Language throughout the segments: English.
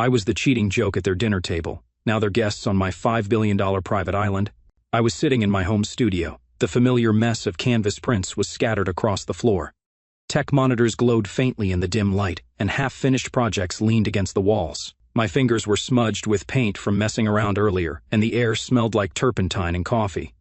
I was the cheating joke at their dinner table. Now they're guests on my $5 billion private island. I was sitting in my home studio. The familiar mess of canvas prints was scattered across the floor. Tech monitors glowed faintly in the dim light, and half-finished projects leaned against the walls. My fingers were smudged with paint from messing around earlier, and the air smelled like turpentine and coffee.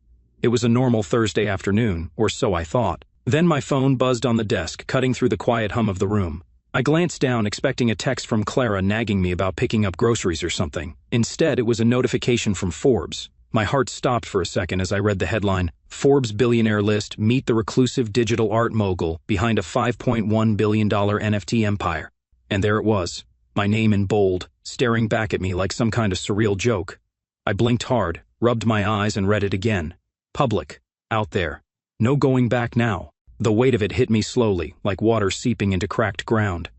It was a normal Thursday afternoon, or so I thought. Then my phone buzzed on the desk, cutting through the quiet hum of the room. I glanced down, expecting a text from Clara nagging me about picking up groceries or something. Instead, it was a notification from Forbes. My heart stopped for a second as I read the headline, Forbes billionaire list, meet the reclusive digital art mogul behind a $5.1 billion NFT empire. And there it was, my name in bold, staring back at me like some kind of surreal joke. I blinked hard, rubbed my eyes and read it again. Public. Out there. No going back now. The weight of it hit me slowly, like water seeping into cracked ground.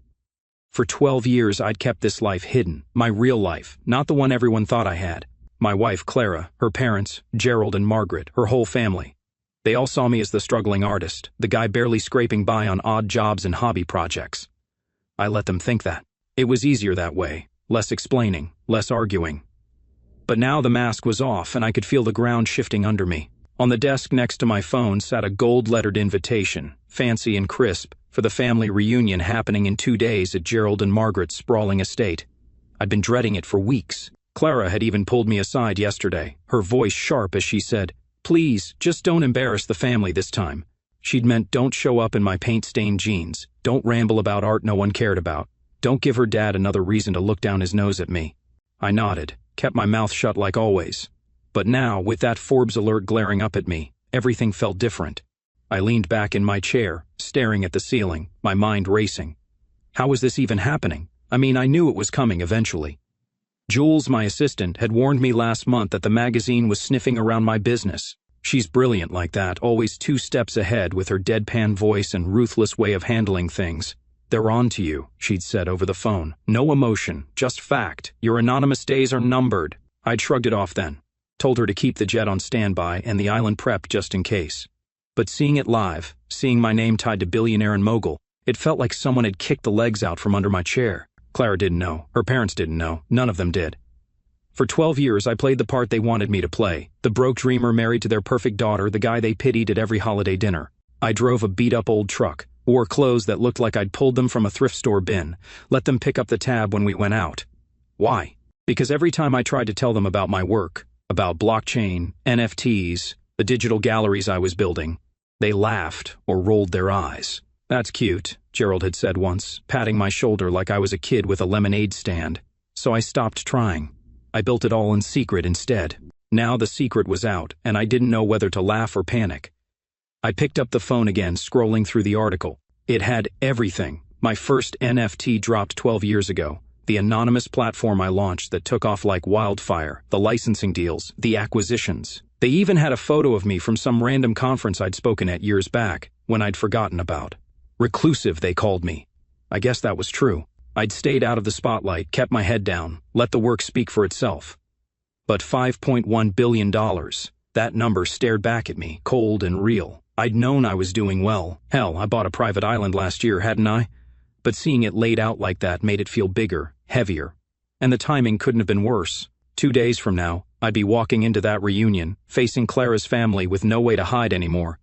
For 12 years I'd kept this life hidden, my real life, not the one everyone thought I had. My wife, Clara, her parents, Gerald and Margaret, her whole family. They all saw me as the struggling artist, the guy barely scraping by on odd jobs and hobby projects. I let them think that. It was easier that way, less explaining, less arguing. But now the mask was off and I could feel the ground shifting under me. On the desk next to my phone sat a gold-lettered invitation, fancy and crisp, for the family reunion happening in 2 days at Gerald and Margaret's sprawling estate. I'd been dreading it for weeks. Clara had even pulled me aside yesterday, her voice sharp as she said, "Please, just don't embarrass the family this time." She'd meant don't show up in my paint-stained jeans, don't ramble about art no one cared about, don't give her dad another reason to look down his nose at me. I nodded, kept my mouth shut like always. But now, with that Forbes alert glaring up at me, everything felt different. I leaned back in my chair, staring at the ceiling, my mind racing. How was this even happening? I mean, I knew it was coming eventually. Jules, my assistant, had warned me last month that the magazine was sniffing around my business. She's brilliant like that, always 2 steps ahead with her deadpan voice and ruthless way of handling things. "They're on to you," she'd said over the phone. "No emotion, just fact. Your anonymous days are numbered." I'd shrugged it off then. Told her to keep the jet on standby and the island prepped just in case. But seeing it live, seeing my name tied to billionaire and mogul, it felt like someone had kicked the legs out from under my chair. Clara didn't know, her parents didn't know, none of them did. For 12 years I played the part they wanted me to play, the broke dreamer married to their perfect daughter, the guy they pitied at every holiday dinner. I drove a beat-up old truck, wore clothes that looked like I'd pulled them from a thrift store bin, let them pick up the tab when we went out. Why? Because every time I tried to tell them about my work, about blockchain, NFTs, the digital galleries I was building, they laughed or rolled their eyes. "That's cute," Gerald had said once, patting my shoulder like I was a kid with a lemonade stand. So I stopped trying. I built it all in secret instead. Now the secret was out, and I didn't know whether to laugh or panic. I picked up the phone again, scrolling through the article. It had everything. My first NFT dropped 12 years ago. The anonymous platform I launched that took off like wildfire, the licensing deals, the acquisitions. They even had a photo of me from some random conference I'd spoken at years back, when I'd forgotten about. Reclusive, they called me. I guess that was true. I'd stayed out of the spotlight, kept my head down, let the work speak for itself. But $5.1 billion, that number stared back at me, cold and real. I'd known I was doing well. Hell, I bought a private island last year, hadn't I? But seeing it laid out like that made it feel bigger, heavier. And the timing couldn't have been worse. 2 days from now, I'd be walking into that reunion, facing Clara's family with no way to hide anymore.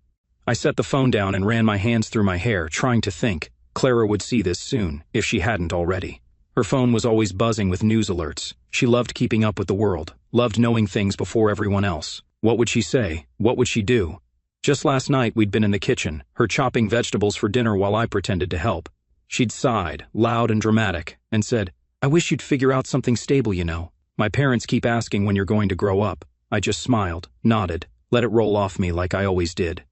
I set the phone down and ran my hands through my hair, trying to think. Clara would see this soon, if she hadn't already. Her phone was always buzzing with news alerts. She loved keeping up with the world, loved knowing things before everyone else. What would she say? What would she do? Just last night we'd been in the kitchen, her chopping vegetables for dinner while I pretended to help. She'd sighed, loud and dramatic, and said, "I wish you'd figure out something stable, you know. My parents keep asking when you're going to grow up." I just smiled, nodded, let it roll off me like I always did.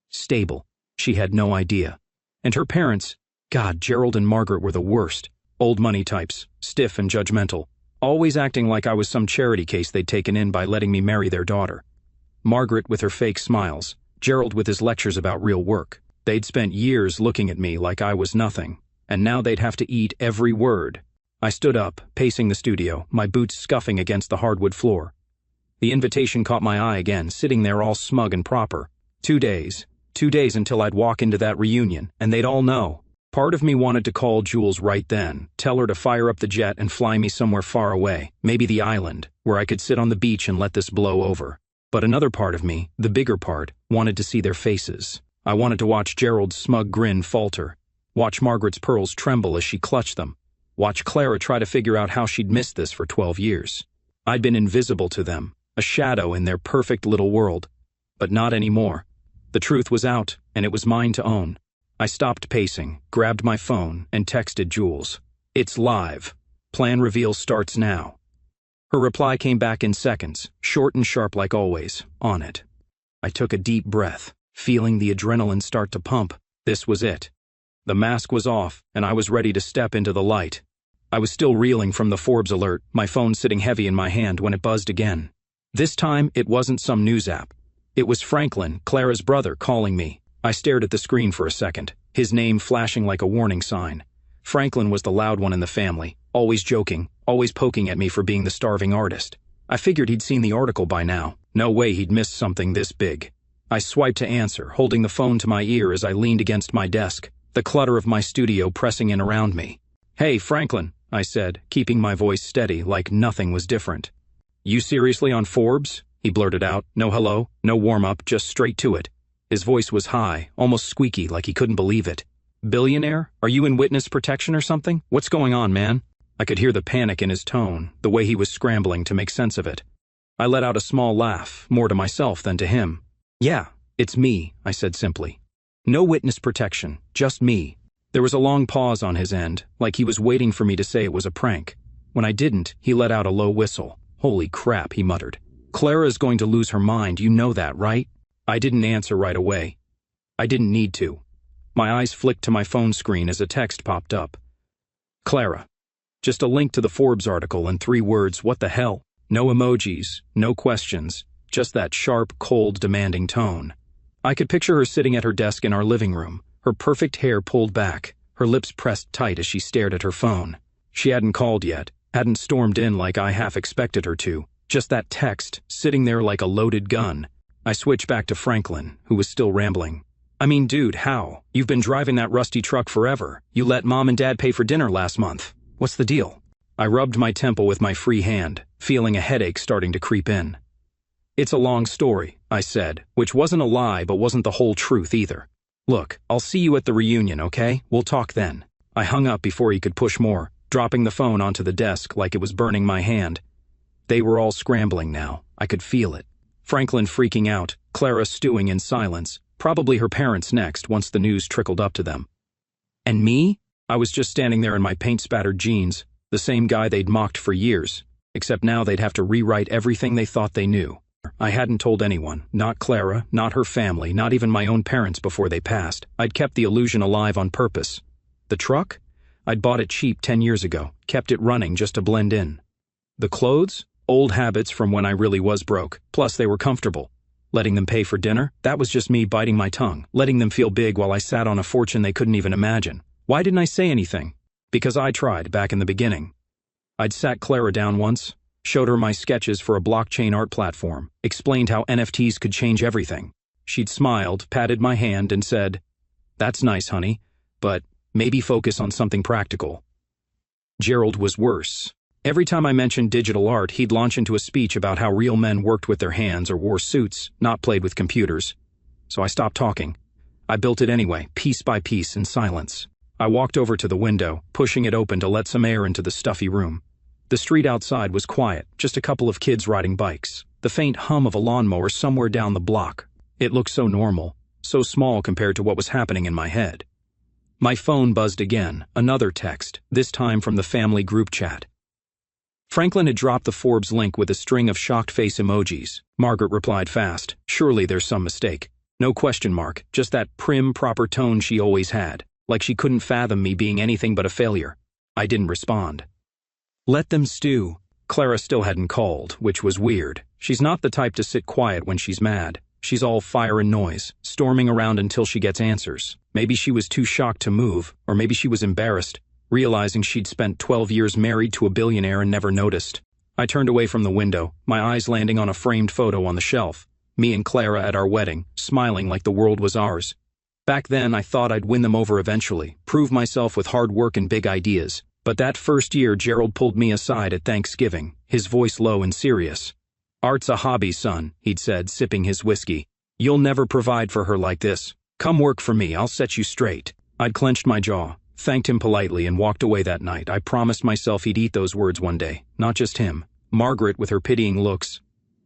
Stable. She had no idea. And her parents, God, Gerald and Margaret were the worst. Old money types, stiff and judgmental, always acting like I was some charity case they'd taken in by letting me marry their daughter. Margaret with her fake smiles, Gerald with his lectures about real work. They'd spent years looking at me like I was nothing, and now they'd have to eat every word. I stood up, pacing the studio, my boots scuffing against the hardwood floor. The invitation caught my eye again, sitting there all smug and proper. 2 days. 2 days until I'd walk into that reunion, and they'd all know. Part of me wanted to call Jules right then, tell her to fire up the jet and fly me somewhere far away, maybe the island, where I could sit on the beach and let this blow over. But another part of me, the bigger part, wanted to see their faces. I wanted to watch Gerald's smug grin falter, watch Margaret's pearls tremble as she clutched them, watch Clara try to figure out how she'd missed this for 12 years. I'd been invisible to them, a shadow in their perfect little world. But not anymore. The truth was out, and it was mine to own. I stopped pacing, grabbed my phone, and texted Jules. "It's live. Plan reveal starts now." Her reply came back in seconds, short and sharp like always, on it. I took a deep breath, feeling the adrenaline start to pump. This was it. The mask was off, and I was ready to step into the light. I was still reeling from the Forbes alert, my phone sitting heavy in my hand when it buzzed again. This time, it wasn't some news app. It was Franklin, Clara's brother, calling me. I stared at the screen for a second, his name flashing like a warning sign. Franklin was the loud one in the family, always joking, always poking at me for being the starving artist. I figured he'd seen the article by now. No way he'd missed something this big. I swiped to answer, holding the phone to my ear as I leaned against my desk, the clutter of my studio pressing in around me. "Hey, Franklin," I said, keeping my voice steady like nothing was different. "You seriously on Forbes?" he blurted out. No hello, no warm-up, just straight to it. His voice was high, almost squeaky, like he couldn't believe it. "Billionaire? Are you in witness protection or something? What's going on, man?" I could hear the panic in his tone, the way he was scrambling to make sense of it. I let out a small laugh, more to myself than to him. "Yeah, it's me," I said simply. "No witness protection, just me." There was a long pause on his end, like he was waiting for me to say it was a prank. When I didn't, he let out a low whistle. "Holy crap," he muttered. "Clara's going to lose her mind, you know that, right?" I didn't answer right away. I didn't need to. My eyes flicked to my phone screen as a text popped up. "Clara." Just a link to the Forbes article and 3 words, "What the hell?" No emojis, no questions, just that sharp, cold, demanding tone. I could picture her sitting at her desk in our living room, her perfect hair pulled back, her lips pressed tight as she stared at her phone. She hadn't called yet, hadn't stormed in like I half expected her to, just that text, sitting there like a loaded gun. I switched back to Franklin, who was still rambling. "I mean, dude, how? You've been driving that rusty truck forever. You let Mom and Dad pay for dinner last month. What's the deal?" I rubbed my temple with my free hand, feeling a headache starting to creep in. "It's a long story," I said, which wasn't a lie but wasn't the whole truth either. "Look, I'll see you at the reunion, okay? We'll talk then." I hung up before he could push more, dropping the phone onto the desk like it was burning my hand. They were all scrambling now. I could feel it. Franklin freaking out, Clara stewing in silence, probably her parents next once the news trickled up to them. And me? I was just standing there in my paint-spattered jeans, the same guy they'd mocked for years, except now they'd have to rewrite everything they thought they knew. I hadn't told anyone, not Clara, not her family, not even my own parents before they passed. I'd kept the illusion alive on purpose. The truck? I'd bought it cheap 10 years ago, kept it running just to blend in. The clothes? Old habits from when I really was broke, plus they were comfortable. Letting them pay for dinner? That was just me biting my tongue, letting them feel big while I sat on a fortune they couldn't even imagine. Why didn't I say anything? Because I tried back in the beginning. I'd sat Clara down once, showed her my sketches for a blockchain art platform, explained how NFTs could change everything. She'd smiled, patted my hand, and said, "That's nice, honey, but maybe focus on something practical." Gerald was worse. Every time I mentioned digital art, he'd launch into a speech about how real men worked with their hands or wore suits, not played with computers. So I stopped talking. I built it anyway, piece by piece, in silence. I walked over to the window, pushing it open to let some air into the stuffy room. The street outside was quiet, just a couple of kids riding bikes, the faint hum of a lawnmower somewhere down the block. It looked so normal, so small compared to what was happening in my head. My phone buzzed again, another text, this time from the family group chat. Franklin had dropped the Forbes link with a string of shocked face emojis. Margaret replied fast, "Surely there's some mistake." No question mark, just that prim, proper tone she always had, like she couldn't fathom me being anything but a failure. I didn't respond. Let them stew. Clara still hadn't called, which was weird. She's not the type to sit quiet when she's mad. She's all fire and noise, storming around until she gets answers. Maybe she was too shocked to move, or maybe she was embarrassed, realizing she'd spent 12 years married to a billionaire and never noticed. I turned away from the window, my eyes landing on a framed photo on the shelf. Me and Clara at our wedding, smiling like the world was ours. Back then, I thought I'd win them over eventually, prove myself with hard work and big ideas. But that first year, Gerald pulled me aside at Thanksgiving, his voice low and serious. "Art's a hobby, son," he'd said, sipping his whiskey. "You'll never provide for her like this. Come work for me, I'll set you straight." I'd clenched my jaw, thanked him politely, and walked away that night. I promised myself he'd eat those words one day. Not just him. Margaret with her pitying looks.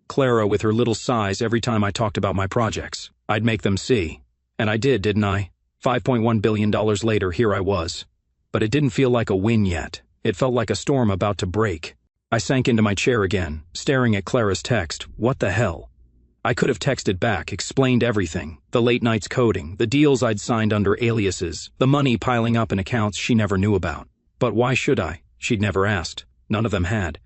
Clara with her little sighs every time I talked about my projects. I'd make them see. And I did, didn't I? $5.1 billion later, here I was. But it didn't feel like a win yet. It felt like a storm about to break. I sank into my chair again, staring at Clara's text. What the hell? I could have texted back, explained everything. The late nights coding, the deals I'd signed under aliases, the money piling up in accounts she never knew about. But why should I? She'd never asked. None of them had.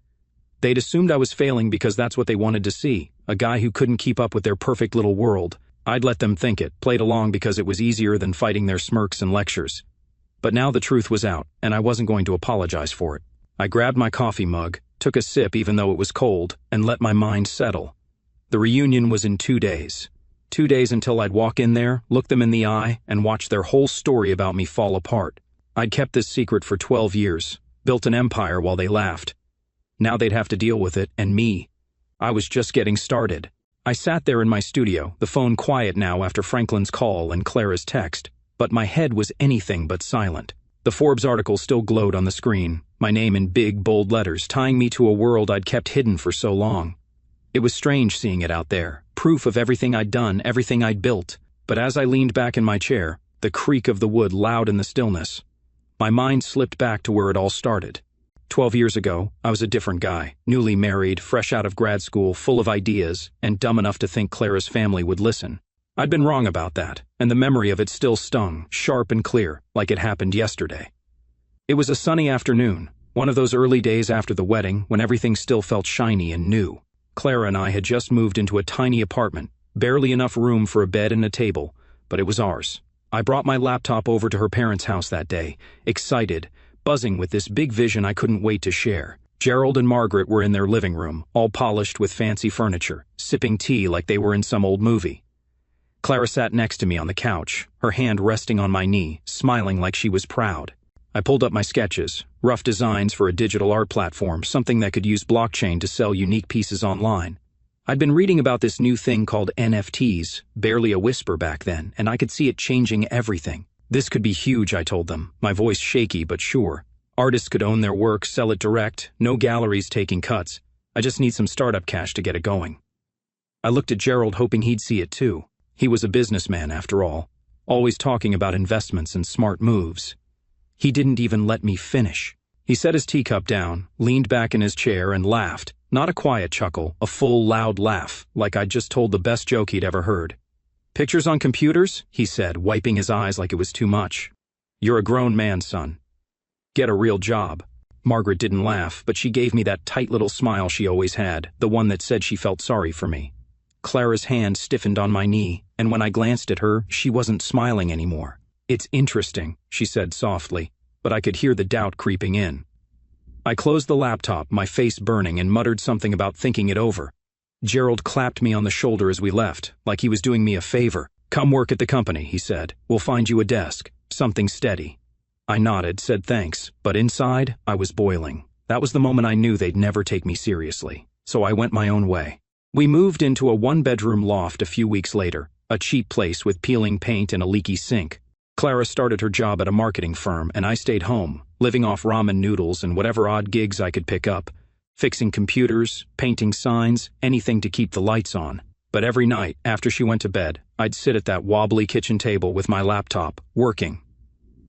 They'd assumed I was failing because that's what they wanted to see. A guy who couldn't keep up with their perfect little world. I'd let them think it, played along because it was easier than fighting their smirks and lectures. But now the truth was out, and I wasn't going to apologize for it. I grabbed my coffee mug, took a sip even though it was cold, and let my mind settle. The reunion was in 2 days. 2 days until I'd walk in there, look them in the eye, and watch their whole story about me fall apart. I'd kept this secret for 12 years, built an empire while they laughed. Now they'd have to deal with it, and me. I was just getting started. I sat there in my studio, the phone quiet now after Franklin's call and Clara's text, but my head was anything but silent. The Forbes article still glowed on the screen, my name in big, bold letters, tying me to a world I'd kept hidden for so long. It was strange seeing it out there, proof of everything I'd done, everything I'd built. But as I leaned back in my chair, the creak of the wood loud in the stillness, my mind slipped back to where it all started. 12 years ago, I was a different guy, newly married, fresh out of grad school, full of ideas, and dumb enough to think Clara's family would listen. I'd been wrong about that, and the memory of it still stung, sharp and clear, like it happened yesterday. It was a sunny afternoon, one of those early days after the wedding when everything still felt shiny and new. Clara and I had just moved into a tiny apartment, barely enough room for a bed and a table, but it was ours. I brought my laptop over to her parents' house that day, excited, buzzing with this big vision I couldn't wait to share. Gerald and Margaret were in their living room, all polished with fancy furniture, sipping tea like they were in some old movie. Clara sat next to me on the couch, her hand resting on my knee, smiling like she was proud. I pulled up my sketches, rough designs for a digital art platform, something that could use blockchain to sell unique pieces online. I'd been reading about this new thing called NFTs, barely a whisper back then, and I could see it changing everything. This could be huge, I told them, my voice shaky but sure. Artists could own their work, sell it direct, no galleries taking cuts. I just need some startup cash to get it going. I looked at Gerald hoping he'd see it too. He was a businessman after all, always talking about investments and smart moves. He didn't even let me finish. He set his teacup down, leaned back in his chair and laughed. Not a quiet chuckle, a full, loud laugh, like I'd just told the best joke he'd ever heard. "Pictures on computers?" he said, wiping his eyes like it was too much. "You're a grown man, son. Get a real job." Margaret didn't laugh, but she gave me that tight little smile she always had, the one that said she felt sorry for me. Clara's hand stiffened on my knee, and when I glanced at her, she wasn't smiling anymore. "It's interesting," she said softly, but I could hear the doubt creeping in. I closed the laptop, my face burning, and muttered something about thinking it over. Gerald clapped me on the shoulder as we left, like he was doing me a favor. "Come work at the company," he said. "We'll find you a desk, something steady." I nodded, said thanks, but inside, I was boiling. That was the moment I knew they'd never take me seriously, so I went my own way. We moved into a one-bedroom loft a few weeks later, a cheap place with peeling paint and a leaky sink. Clara started her job at a marketing firm, and I stayed home, living off ramen noodles and whatever odd gigs I could pick up, fixing computers, painting signs, anything to keep the lights on. But every night, after she went to bed, I'd sit at that wobbly kitchen table with my laptop, working.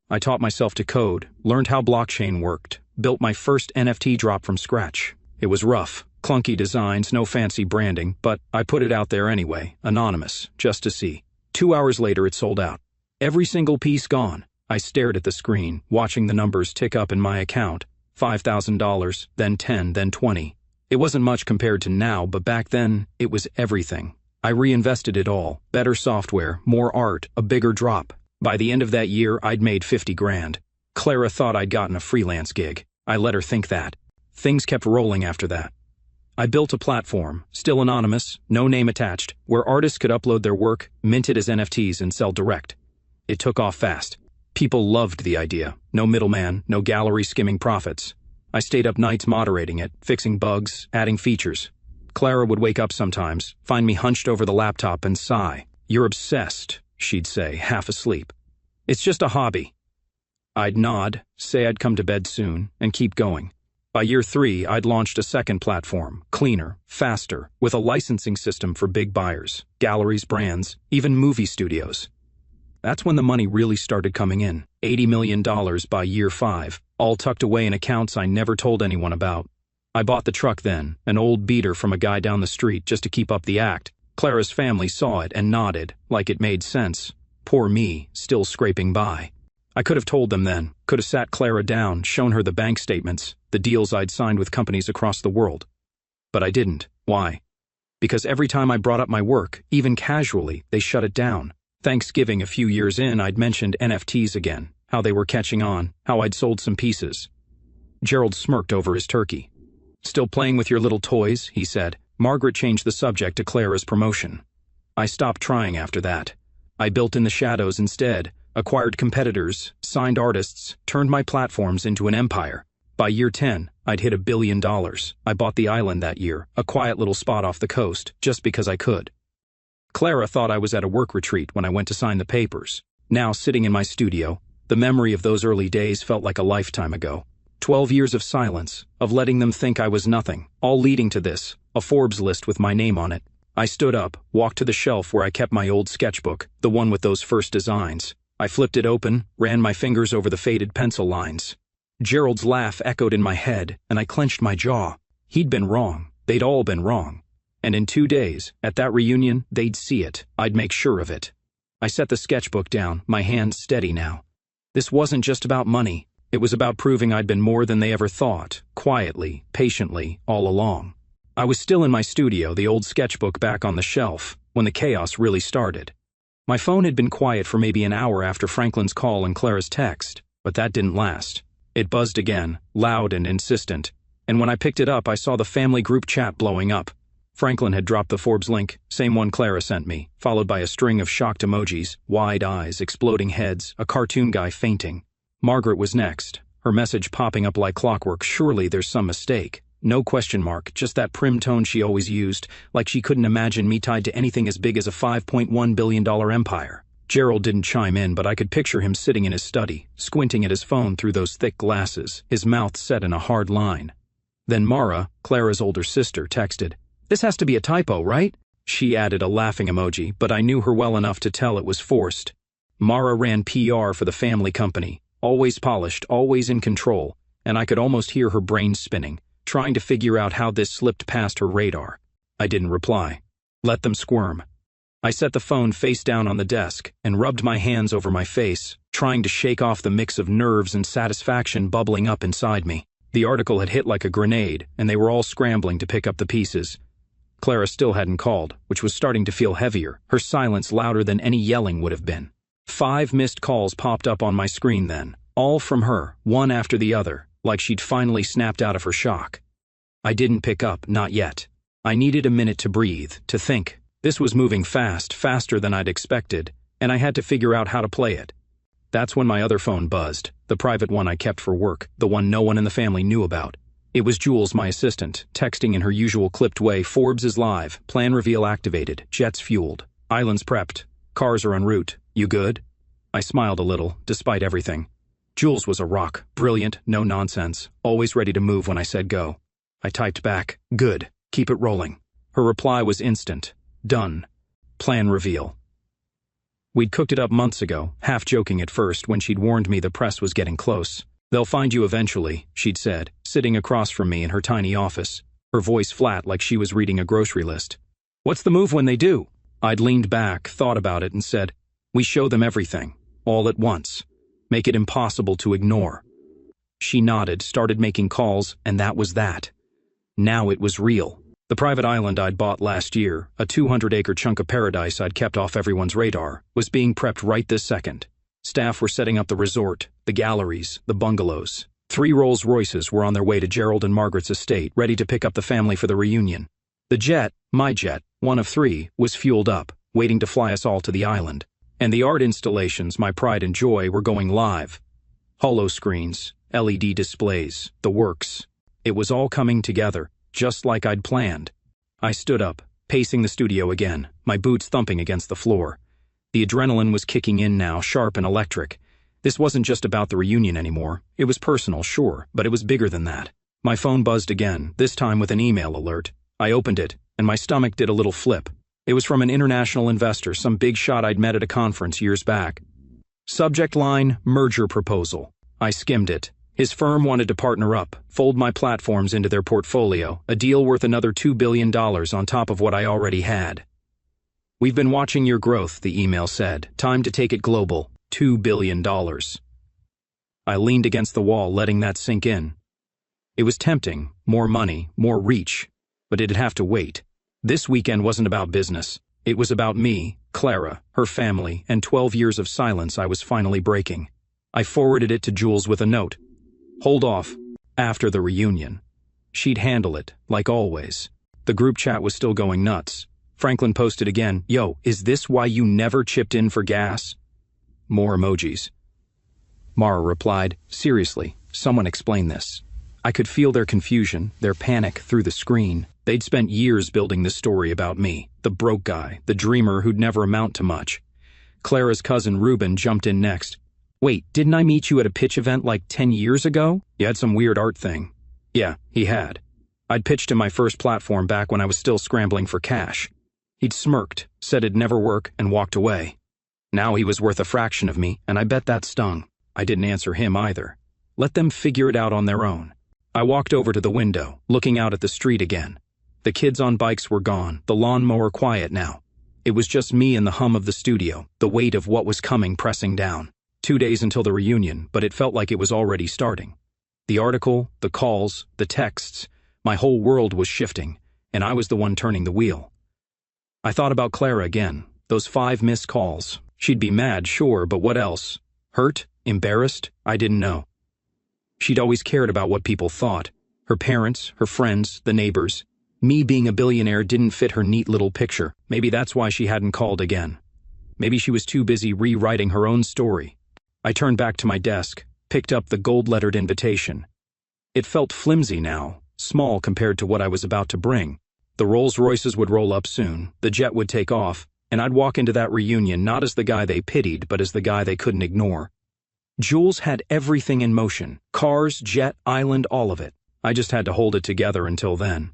I taught myself to code, learned how blockchain worked, built my first NFT drop from scratch. It was rough, clunky designs, no fancy branding, but I put it out there anyway, anonymous, just to see. 2 hours later, it sold out. Every single piece gone. I stared at the screen, watching the numbers tick up in my account. $5,000, then 10, then 20. It wasn't much compared to now, but back then, it was everything. I reinvested it all. Better software, more art, a bigger drop. By the end of that year, I'd made 50 grand. Clara thought I'd gotten a freelance gig. I let her think that. Things kept rolling after that. I built a platform, still anonymous, no name attached, where artists could upload their work, mint it as NFTs, and sell direct. It took off fast. People loved the idea. No middleman, no gallery skimming profits. I stayed up nights moderating it, fixing bugs, adding features. Clara would wake up sometimes, find me hunched over the laptop and sigh. "You're obsessed," she'd say, half asleep. "It's just a hobby." I'd nod, say I'd come to bed soon, and keep going. By year 3, I'd launched a second platform, cleaner, faster, with a licensing system for big buyers, galleries, brands, even movie studios. That's when the money really started coming in, $80 million by year 5, all tucked away in accounts I never told anyone about. I bought the truck then, an old beater from a guy down the street just to keep up the act. Clara's family saw it and nodded, like it made sense. Poor me, still scraping by. I could have told them then, could have sat Clara down, shown her the bank statements, the deals I'd signed with companies across the world. But I didn't. Why? Because every time I brought up my work, even casually, they shut it down. Thanksgiving a few years in, I'd mentioned NFTs again, how they were catching on, how I'd sold some pieces. Gerald smirked over his turkey. "Still playing with your little toys?" he said. Margaret changed the subject to Clara's promotion. I stopped trying after that. I built in the shadows instead, acquired competitors, signed artists, turned my platforms into an empire. By year 10, I'd hit $1 billion. I bought the island that year, a quiet little spot off the coast, just because I could. Clara thought I was at a work retreat when I went to sign the papers. Now, sitting in my studio, the memory of those early days felt like a lifetime ago. 12 years of silence, of letting them think I was nothing, all leading to this, a Forbes list with my name on it. I stood up, walked to the shelf where I kept my old sketchbook, the one with those first designs. I flipped it open, ran my fingers over the faded pencil lines. Gerald's laugh echoed in my head, and I clenched my jaw. He'd been wrong. They'd all been wrong. And in 2 days, at that reunion, they'd see it. I'd make sure of it. I set the sketchbook down, my hands steady now. This wasn't just about money. It was about proving I'd been more than they ever thought, quietly, patiently, all along. I was still in my studio, the old sketchbook back on the shelf, when the chaos really started. My phone had been quiet for maybe an hour after Franklin's call and Clara's text, but that didn't last. It buzzed again, loud and insistent, and when I picked it up, I saw the family group chat blowing up. Franklin had dropped the Forbes link, same one Clara sent me, followed by a string of shocked emojis, wide eyes, exploding heads, a cartoon guy fainting. Margaret was next, her message popping up like clockwork. Surely there's some mistake. No question mark, just that prim tone she always used, like she couldn't imagine me tied to anything as big as a $5.1 billion empire. Gerald didn't chime in, but I could picture him sitting in his study, squinting at his phone through those thick glasses, his mouth set in a hard line. Then Mara, Clara's older sister, texted, "This has to be a typo, right?" She added a laughing emoji, but I knew her well enough to tell it was forced. Mara ran PR for the family company, always polished, always in control, and I could almost hear her brain spinning, trying to figure out how this slipped past her radar. I didn't reply. Let them squirm. I set the phone face down on the desk and rubbed my hands over my face, trying to shake off the mix of nerves and satisfaction bubbling up inside me. The article had hit like a grenade, and they were all scrambling to pick up the pieces. Clara still hadn't called, which was starting to feel heavier, her silence louder than any yelling would have been. 5 missed calls popped up on my screen then, all from her, one after the other, like she'd finally snapped out of her shock. I didn't pick up, not yet. I needed a minute to breathe, to think. This was moving fast, faster than I'd expected, and I had to figure out how to play it. That's when my other phone buzzed, the private one I kept for work, the one no one in the family knew about. It was Jules, my assistant, texting in her usual clipped way. "Forbes is live, plan reveal activated, jets fueled, islands prepped, cars are en route, you good?" I smiled a little, despite everything. Jules was a rock, brilliant, no nonsense, always ready to move when I said go. I typed back, "Good, keep it rolling." Her reply was instant. "Done. Plan reveal." We'd cooked it up months ago, half joking at first when she'd warned me the press was getting close. "They'll find you eventually," she'd said, sitting across from me in her tiny office, her voice flat like she was reading a grocery list. "What's the move when they do?" I'd leaned back, thought about it, and said, "We show them everything, all at once. Make it impossible to ignore." She nodded, started making calls, and that was that. Now it was real. The private island I'd bought last year, a 200-acre chunk of paradise I'd kept off everyone's radar, was being prepped right this second. Staff were setting up the resort, the galleries, the bungalows. 3 Rolls-Royces were on their way to Gerald and Margaret's estate, ready to pick up the family for the reunion. The jet, my jet, one of 3, was fueled up, waiting to fly us all to the island. And the art installations, my pride and joy, were going live. Holo screens, LED displays, the works. It was all coming together, just like I'd planned. I stood up, pacing the studio again, my boots thumping against the floor. The adrenaline was kicking in now, sharp and electric. This wasn't just about the reunion anymore. It was personal, sure, but it was bigger than that. My phone buzzed again, this time with an email alert. I opened it, and my stomach did a little flip. It was from an international investor, some big shot I'd met at a conference years back. Subject line, merger proposal. I skimmed it. His firm wanted to partner up, fold my platforms into their portfolio, a deal worth another $2 billion on top of what I already had. We've been watching your growth, the email said. Time to take it global. $2 billion. I leaned against the wall, letting that sink in. It was tempting, more money, more reach, but it'd have to wait. This weekend wasn't about business. It was about me, Clara, her family, and 12 years of silence I was finally breaking. I forwarded it to Jules with a note. Hold off. After the reunion. She'd handle it, like always. The group chat was still going nuts. Franklin posted again, "Yo, is this why you never chipped in for gas?" More emojis. Mara replied, "Seriously, someone explain this." I could feel their confusion, their panic through the screen. They'd spent years building this story about me, the broke guy, the dreamer who'd never amount to much. Clara's cousin Ruben jumped in next. "Wait, didn't I meet you at a pitch event like 10 years ago? You had some weird art thing." Yeah, he had. I'd pitched him my first platform back when I was still scrambling for cash. He'd smirked, said it'd never work, and walked away. Now he was worth a fraction of me, and I bet that stung. I didn't answer him either. Let them figure it out on their own. I walked over to the window, looking out at the street again. The kids on bikes were gone, the lawnmower quiet now. It was just me and the hum of the studio, the weight of what was coming pressing down. 2 days until the reunion, but it felt like it was already starting. The article, the calls, the texts, my whole world was shifting, and I was the one turning the wheel. I thought about Clara again, those 5 missed calls. She'd be mad, sure, but what else? Hurt? Embarrassed? I didn't know. She'd always cared about what people thought. Her parents, her friends, the neighbors. Me being a billionaire didn't fit her neat little picture. Maybe that's why she hadn't called again. Maybe she was too busy rewriting her own story. I turned back to my desk, picked up the gold-lettered invitation. It felt flimsy now, small compared to what I was about to bring. The Rolls-Royces would roll up soon, the jet would take off, and I'd walk into that reunion not as the guy they pitied, but as the guy they couldn't ignore. Jules had everything in motion, cars, jet, island, all of it. I just had to hold it together until then.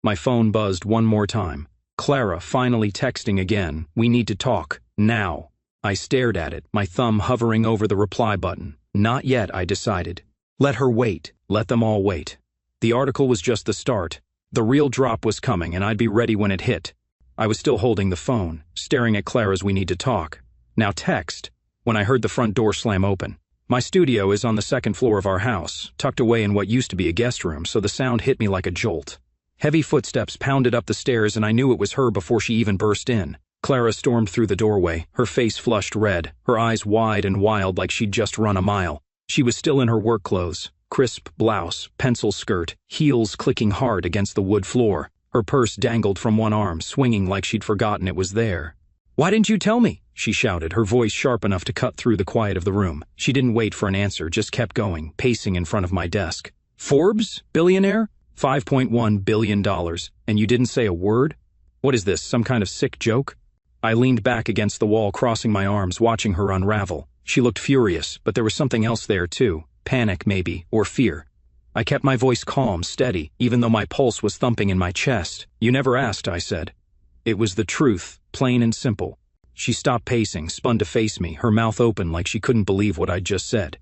My phone buzzed one more time. Clara finally texting again, "We need to talk, now." I stared at it, my thumb hovering over the reply button. Not yet, I decided. Let her wait, let them all wait. The article was just the start. The real drop was coming, and I'd be ready when it hit. I was still holding the phone, staring at Clara's "We need to talk." Now text. When I heard the front door slam open. My studio is on the 2nd floor of our house, tucked away in what used to be a guest room, so the sound hit me like a jolt. Heavy footsteps pounded up the stairs, and I knew it was her before she even burst in. Clara stormed through the doorway, her face flushed red, her eyes wide and wild like she'd just run a mile. She was still in her work clothes, crisp blouse, pencil skirt, heels clicking hard against the wood floor. Her purse dangled from one arm, swinging like she'd forgotten it was there. "Why didn't you tell me?" she shouted, her voice sharp enough to cut through the quiet of the room. She didn't wait for an answer, just kept going, pacing in front of my desk. "Forbes? Billionaire? $5.1 billion, and you didn't say a word? What is this, some kind of sick joke?" I leaned back against the wall, crossing my arms, watching her unravel. She looked furious, but there was something else there too. Panic, maybe, or fear. I kept my voice calm, steady, even though my pulse was thumping in my chest. "You never asked," I said. It was the truth, plain and simple. She stopped pacing, spun to face me, her mouth open like she couldn't believe what I'd just said.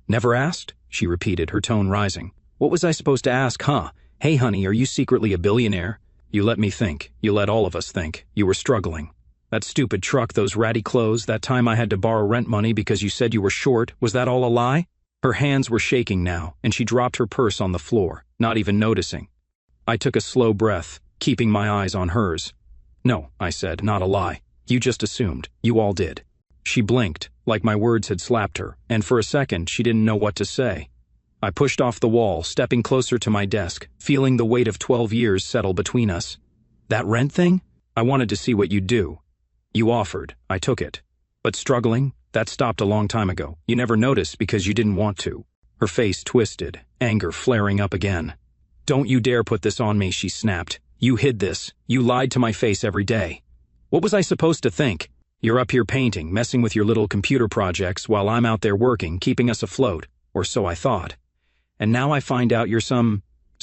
"Never asked?" she repeated, her tone rising. "What was I supposed to ask, huh? Hey honey, are you secretly a billionaire? You let me think. You let all of us think. You were struggling. That stupid truck, those ratty clothes, that time I had to borrow rent money because you said you were short, was that all a lie?" Her hands were shaking now, and she dropped her purse on the floor, not even noticing. I took a slow breath, keeping my eyes on hers. "No," I said, "not a lie. You just assumed. You all did." She blinked, like my words had slapped her, and for a second she didn't know what to say. I pushed off the wall, stepping closer to my desk, feeling the weight of 12 years settle between us. "That rent thing? I wanted to see what you'd do. You offered. I took it. But struggling? That stopped a long time ago. You never noticed because you didn't want to. Her face twisted, anger flaring up again. Don't you dare put this on me, she snapped. You hid this. You lied to my face every day. What was I supposed to think? You're up here painting, messing with your little computer projects while I'm out there working, keeping us afloat, or so I thought. And now I find out you're some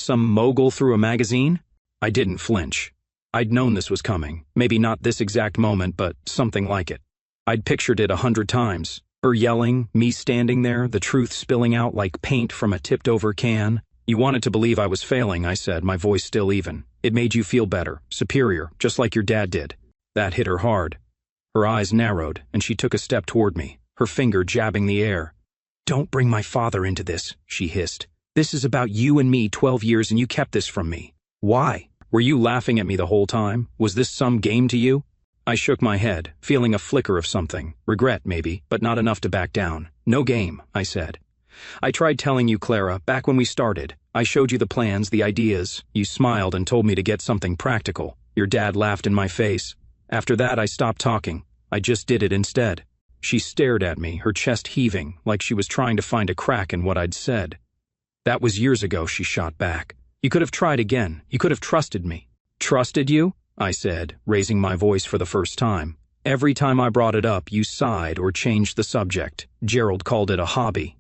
mogul through a magazine? I didn't flinch. I'd known this was coming. Maybe not this exact moment, but something like it. I'd pictured it 100 times. Her yelling, me standing there, the truth spilling out like paint from a tipped-over can. You wanted to believe I was failing, I said, my voice still even. It made you feel better, superior, just like your dad did. That hit her hard. Her eyes narrowed, and she took a step toward me, her finger jabbing the air. Don't bring my father into this, she hissed. This is about you and me 12 years and you kept this from me. Why? Were you laughing at me the whole time? Was this some game to you? I shook my head, feeling a flicker of something. Regret, maybe, but not enough to back down. No game, I said. I tried telling you, Clara, back when we started. I showed you the plans, the ideas. You smiled and told me to get something practical. Your dad laughed in my face. After that, I stopped talking. I just did it instead. She stared at me, her chest heaving, like she was trying to find a crack in what I'd said. That was years ago, she shot back. You could have tried again. You could have trusted me. Trusted you? I said, raising my voice for the first time. Every time I brought it up, you sighed or changed the subject. Gerald called it a hobby.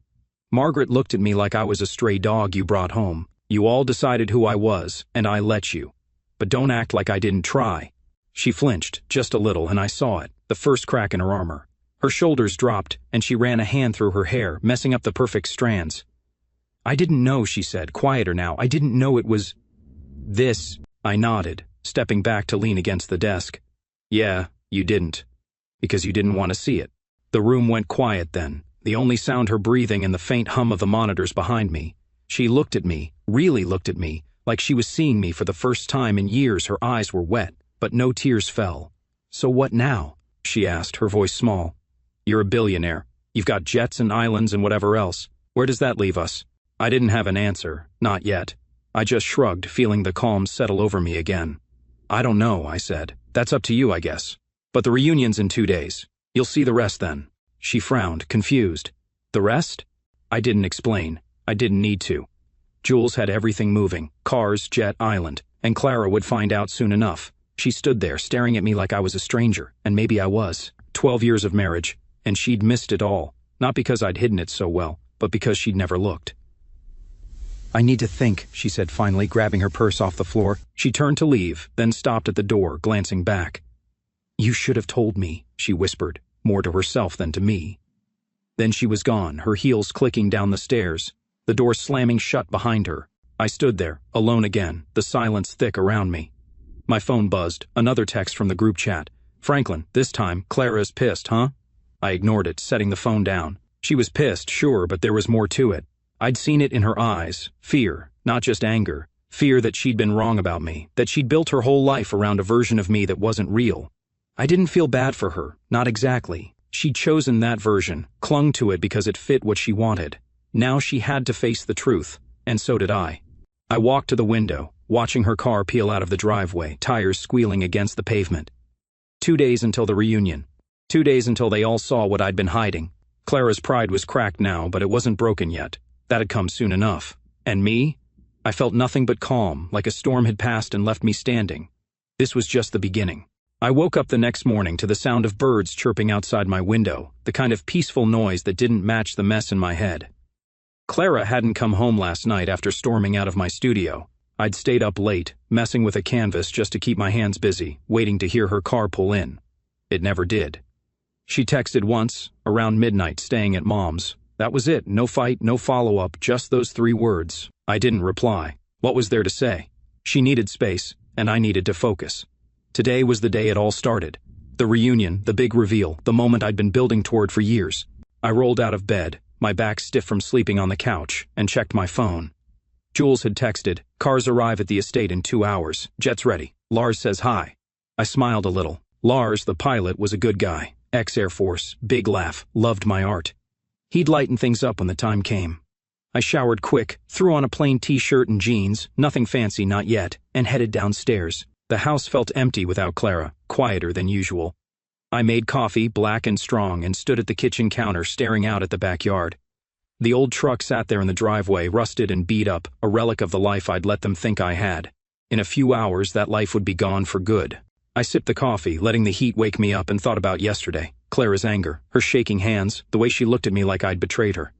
Margaret looked at me like I was a stray dog you brought home. You all decided who I was, and I let you. But don't act like I didn't try. She flinched, just a little, and I saw it, the first crack in her armor. Her shoulders dropped, and she ran a hand through her hair, messing up the perfect strands. I didn't know, she said, quieter now. I didn't know it was this. I nodded, stepping back to lean against the desk. Yeah, you didn't. Because you didn't want to see it. The room went quiet then, the only sound her breathing and the faint hum of the monitors behind me. She looked at me, really looked at me, like she was seeing me for the first time in years. Her eyes were wet, but no tears fell. So what now? She asked, her voice small. You're a billionaire. You've got jets and islands and whatever else. Where does that leave us? I didn't have an answer, not yet. I just shrugged, feeling the calm settle over me again. I don't know, I said. That's up to you, I guess. But the reunion's in 2 days. You'll see the rest then. She frowned, confused. The rest? I didn't explain. I didn't need to. Jules had everything moving, cars, jet, island, and Clara would find out soon enough. She stood there, staring at me like I was a stranger, and maybe I was. 12 years of marriage, and she'd missed it all. Not because I'd hidden it so well, but because she'd never looked. I need to think, she said finally, grabbing her purse off the floor. She turned to leave, then stopped at the door, glancing back. You should have told me, she whispered, more to herself than to me. Then she was gone, her heels clicking down the stairs, the door slamming shut behind her. I stood there, alone again, the silence thick around me. My phone buzzed, another text from the group chat. Franklin, this time, Clara's pissed, huh? I ignored it, setting the phone down. She was pissed, sure, but there was more to it. I'd seen it in her eyes, fear, not just anger. Fear that she'd been wrong about me, that she'd built her whole life around a version of me that wasn't real. I didn't feel bad for her, not exactly. She'd chosen that version, clung to it because it fit what she wanted. Now she had to face the truth, and so did I. I walked to the window, watching her car peel out of the driveway, tires squealing against the pavement. 2 days until the reunion. 2 days until they all saw what I'd been hiding. Clara's pride was cracked now, but it wasn't broken yet. That'd come soon enough. And me? I felt nothing but calm, like a storm had passed and left me standing. This was just the beginning. I woke up the next morning to the sound of birds chirping outside my window, the kind of peaceful noise that didn't match the mess in my head. Clara hadn't come home last night after storming out of my studio. I'd stayed up late, messing with a canvas just to keep my hands busy, waiting to hear her car pull in. It never did. She texted once, around midnight, staying at Mom's. That was it, no fight, no follow-up, just those 3 words. I didn't reply. What was there to say? She needed space, and I needed to focus. Today was the day it all started. The reunion, the big reveal, the moment I'd been building toward for years. I rolled out of bed, my back stiff from sleeping on the couch, and checked my phone. Jules had texted, cars arrive at the estate in 2 hours, jet's ready. Lars says hi. I smiled a little. Lars, the pilot, was a good guy. Ex-Air Force, big laugh, loved my art. He'd lighten things up when the time came. I showered quick, threw on a plain t-shirt and jeans, nothing fancy not yet, and headed downstairs. The house felt empty without Clara, quieter than usual. I made coffee, black and strong, and stood at the kitchen counter staring out at the backyard. The old truck sat there in the driveway, rusted and beat up, a relic of the life I'd let them think I had. In a few hours, that life would be gone for good. I sipped the coffee, letting the heat wake me up, and thought about yesterday. Clara's anger, her shaking hands, the way she looked at me like I'd betrayed her.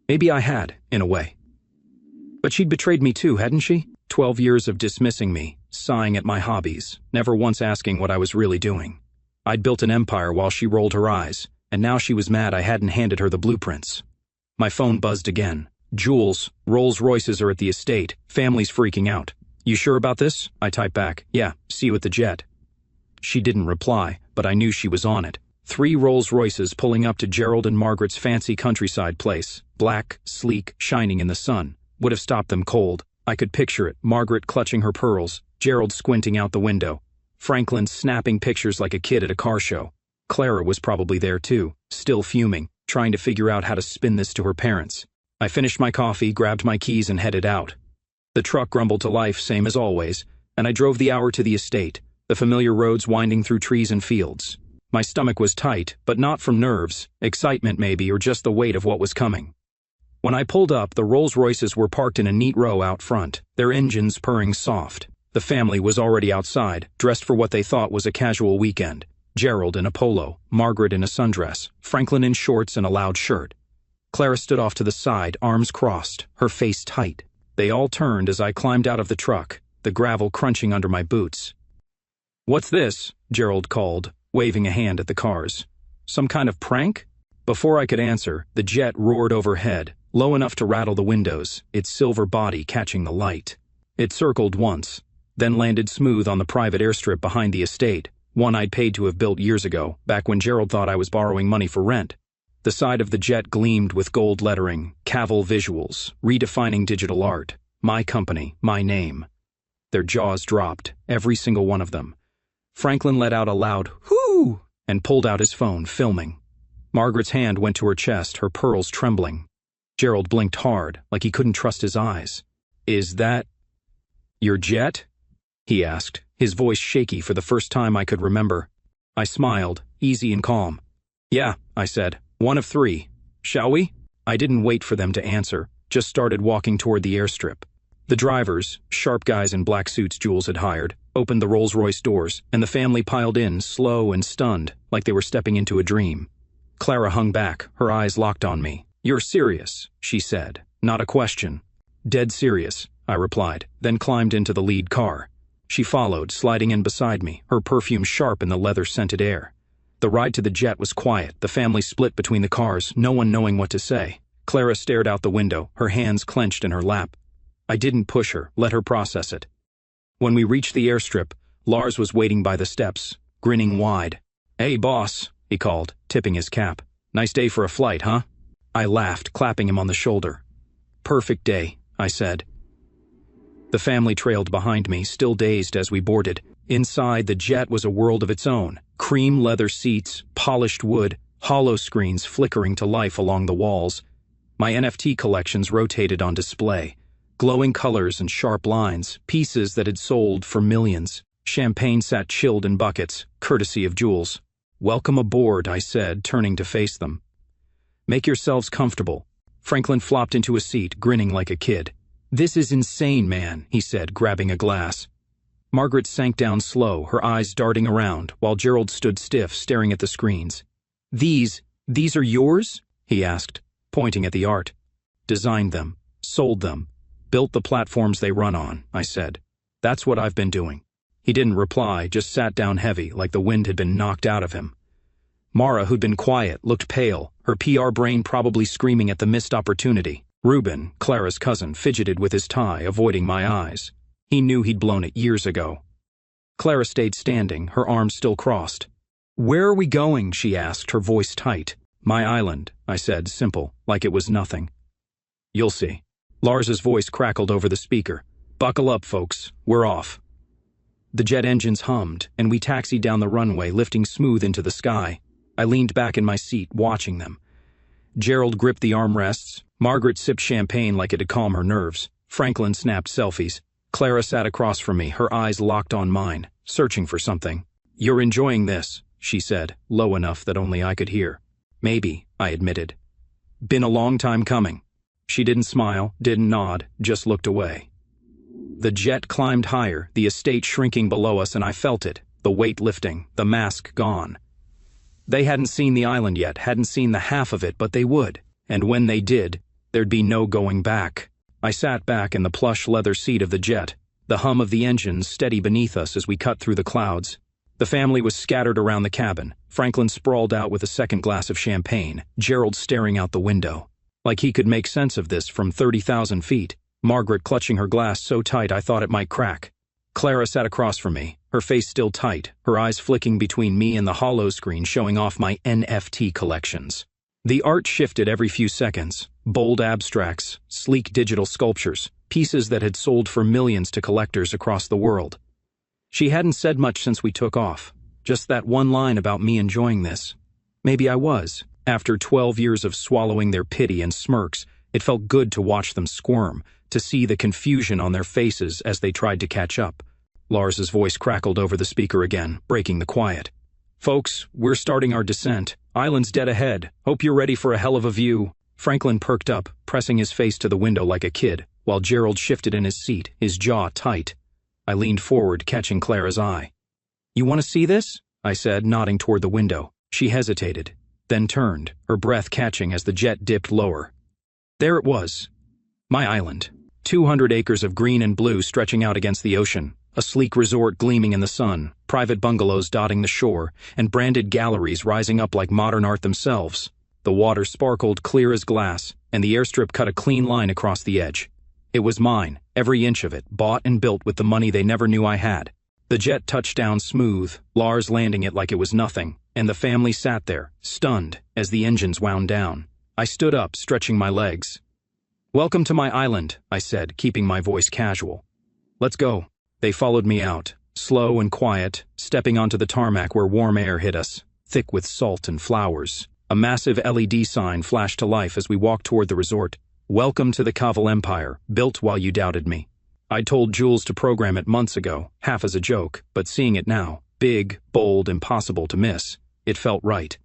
Maybe I had, in a way. But she'd betrayed me too, hadn't she? 12 years of dismissing me, sighing at my hobbies, never once asking what I was really doing. I'd built an empire while she rolled her eyes, and now she was mad I hadn't handed her the blueprints. My phone buzzed again. Jules, Rolls-Royces are at the estate. Family's freaking out. You sure about this? I typed back. Yeah, see you at the jet. She didn't reply, but I knew she was on it. 3 Rolls-Royces pulling up to Gerald and Margaret's fancy countryside place. Black, sleek, shining in the sun. Would have stopped them cold. I could picture it, Margaret clutching her pearls, Gerald squinting out the window, Franklin snapping pictures like a kid at a car show. Clara was probably there too, still fuming, trying to figure out how to spin this to her parents. I finished my coffee, grabbed my keys, and headed out. The truck grumbled to life, same as always, and I drove the hour to the estate, the familiar roads winding through trees and fields. My stomach was tight, but not from nerves, excitement maybe, or just the weight of what was coming. When I pulled up, the Rolls-Royces were parked in a neat row out front, their engines purring soft. The family was already outside, dressed for what they thought was a casual weekend. Gerald in a polo, Margaret in a sundress, Franklin in shorts and a loud shirt. Clara stood off to the side, arms crossed, her face tight. They all turned as I climbed out of the truck, the gravel crunching under my boots. "What's this?" Gerald called, waving a hand at the cars. "Some kind of prank?" Before I could answer, the jet roared overhead, low enough to rattle the windows, its silver body catching the light. It circled once, then landed smooth on the private airstrip behind the estate, one I'd paid to have built years ago, back when Gerald thought I was borrowing money for rent. The side of the jet gleamed with gold lettering, Cavill Visuals, redefining digital art. My company, my name. Their jaws dropped, every single one of them. Franklin let out a loud, "Whoo!" and pulled out his phone, filming. Margaret's hand went to her chest, her pearls trembling. Gerald blinked hard, like he couldn't trust his eyes. "Is that your jet?" he asked, his voice shaky for the first time I could remember. I smiled, easy and calm. "Yeah," I said, "one of 3. Shall we?" I didn't wait for them to answer, just started walking toward the airstrip. The drivers, sharp guys in black suits Jules had hired, opened the Rolls-Royce doors, and the family piled in, slow and stunned, like they were stepping into a dream. Clara hung back, her eyes locked on me. "You're serious," she said, not a question. "Dead serious," I replied, then climbed into the lead car. She followed, sliding in beside me, her perfume sharp in the leather-scented air. The ride to the jet was quiet, the family split between the cars, no one knowing what to say. Clara stared out the window, her hands clenched in her lap. I didn't push her, let her process it. When we reached the airstrip, Lars was waiting by the steps, grinning wide. "Hey, boss," he called, tipping his cap. "Nice day for a flight, huh?" I laughed, clapping him on the shoulder. "Perfect day," I said. The family trailed behind me, still dazed as we boarded. Inside, the jet was a world of its own. Cream leather seats, polished wood, hollow screens flickering to life along the walls. My NFT collections rotated on display. Glowing colors and sharp lines, pieces that had sold for millions. Champagne sat chilled in buckets, courtesy of Jules. "Welcome aboard," I said, turning to face them. "Make yourselves comfortable." Franklin flopped into a seat, grinning like a kid. "This is insane, man," he said, grabbing a glass. Margaret sank down slow, her eyes darting around, while Gerald stood stiff, staring at the screens. These are yours?" he asked, pointing at the art. "Designed them, sold them, built the platforms they run on," I said. "That's what I've been doing." He didn't reply, just sat down heavy, like the wind had been knocked out of him. Mara, who'd been quiet, looked pale, her PR brain probably screaming at the missed opportunity. Reuben, Clara's cousin, fidgeted with his tie, avoiding my eyes. He knew he'd blown it years ago. Clara stayed standing, her arms still crossed. "Where are we going?" she asked, her voice tight. "My island," I said, simple, like it was nothing. "You'll see." Lars's voice crackled over the speaker. "Buckle up, folks. We're off." The jet engines hummed, and we taxied down the runway, lifting smooth into the sky. I leaned back in my seat, watching them. Gerald gripped the armrests. Margaret sipped champagne like it'd calm her nerves. Franklin snapped selfies. Clara sat across from me, her eyes locked on mine, searching for something. "You're enjoying this," she said, low enough that only I could hear. Maybe, I admitted. Been a long time coming. She didn't smile, didn't nod, just looked away. The jet climbed higher, the estate shrinking below us, and I felt it, the weight lifting, the mask gone. They hadn't seen the island yet, hadn't seen the half of it, but they would. And when they did, there'd be no going back. I sat back in the plush leather seat of the jet, the hum of the engines steady beneath us as we cut through the clouds. The family was scattered around the cabin, Franklin sprawled out with a second glass of champagne, Gerald staring out the window. Like he could make sense of this from 30,000 feet, Margaret clutching her glass so tight I thought it might crack. Clara sat across from me, her face still tight, her eyes flicking between me and the hollow screen showing off my NFT collections. The art shifted every few seconds, bold abstracts, sleek digital sculptures, pieces that had sold for millions to collectors across the world. She hadn't said much since we took off, just that one line about me enjoying this. Maybe I was. After 12 years of swallowing their pity and smirks, it felt good to watch them squirm, to see the confusion on their faces as they tried to catch up. Lars's voice crackled over the speaker again, breaking the quiet. Folks, we're starting our descent. Island's dead ahead. Hope you're ready for a hell of a view. Franklin perked up, pressing his face to the window like a kid, while Gerald shifted in his seat, his jaw tight. I leaned forward, catching Clara's eye. You want to see this? I said, nodding toward the window. She hesitated, then turned, her breath catching as the jet dipped lower. There it was. My island. 200 acres of green and blue stretching out against the ocean, a sleek resort gleaming in the sun, private bungalows dotting the shore, and branded galleries rising up like modern art themselves. The water sparkled clear as glass, and the airstrip cut a clean line across the edge. It was mine, every inch of it, bought and built with the money they never knew I had. The jet touched down smooth, Lars landing it like it was nothing, and the family sat there, stunned, as the engines wound down. I stood up, stretching my legs. Welcome to my island, I said, keeping my voice casual. Let's go. They followed me out, slow and quiet, stepping onto the tarmac where warm air hit us, thick with salt and flowers. A massive LED sign flashed to life as we walked toward the resort. Welcome to the Kaval Empire, built while you doubted me. I'd told Jules to program it months ago, half as a joke, but seeing it now, big, bold, impossible to miss, it felt right.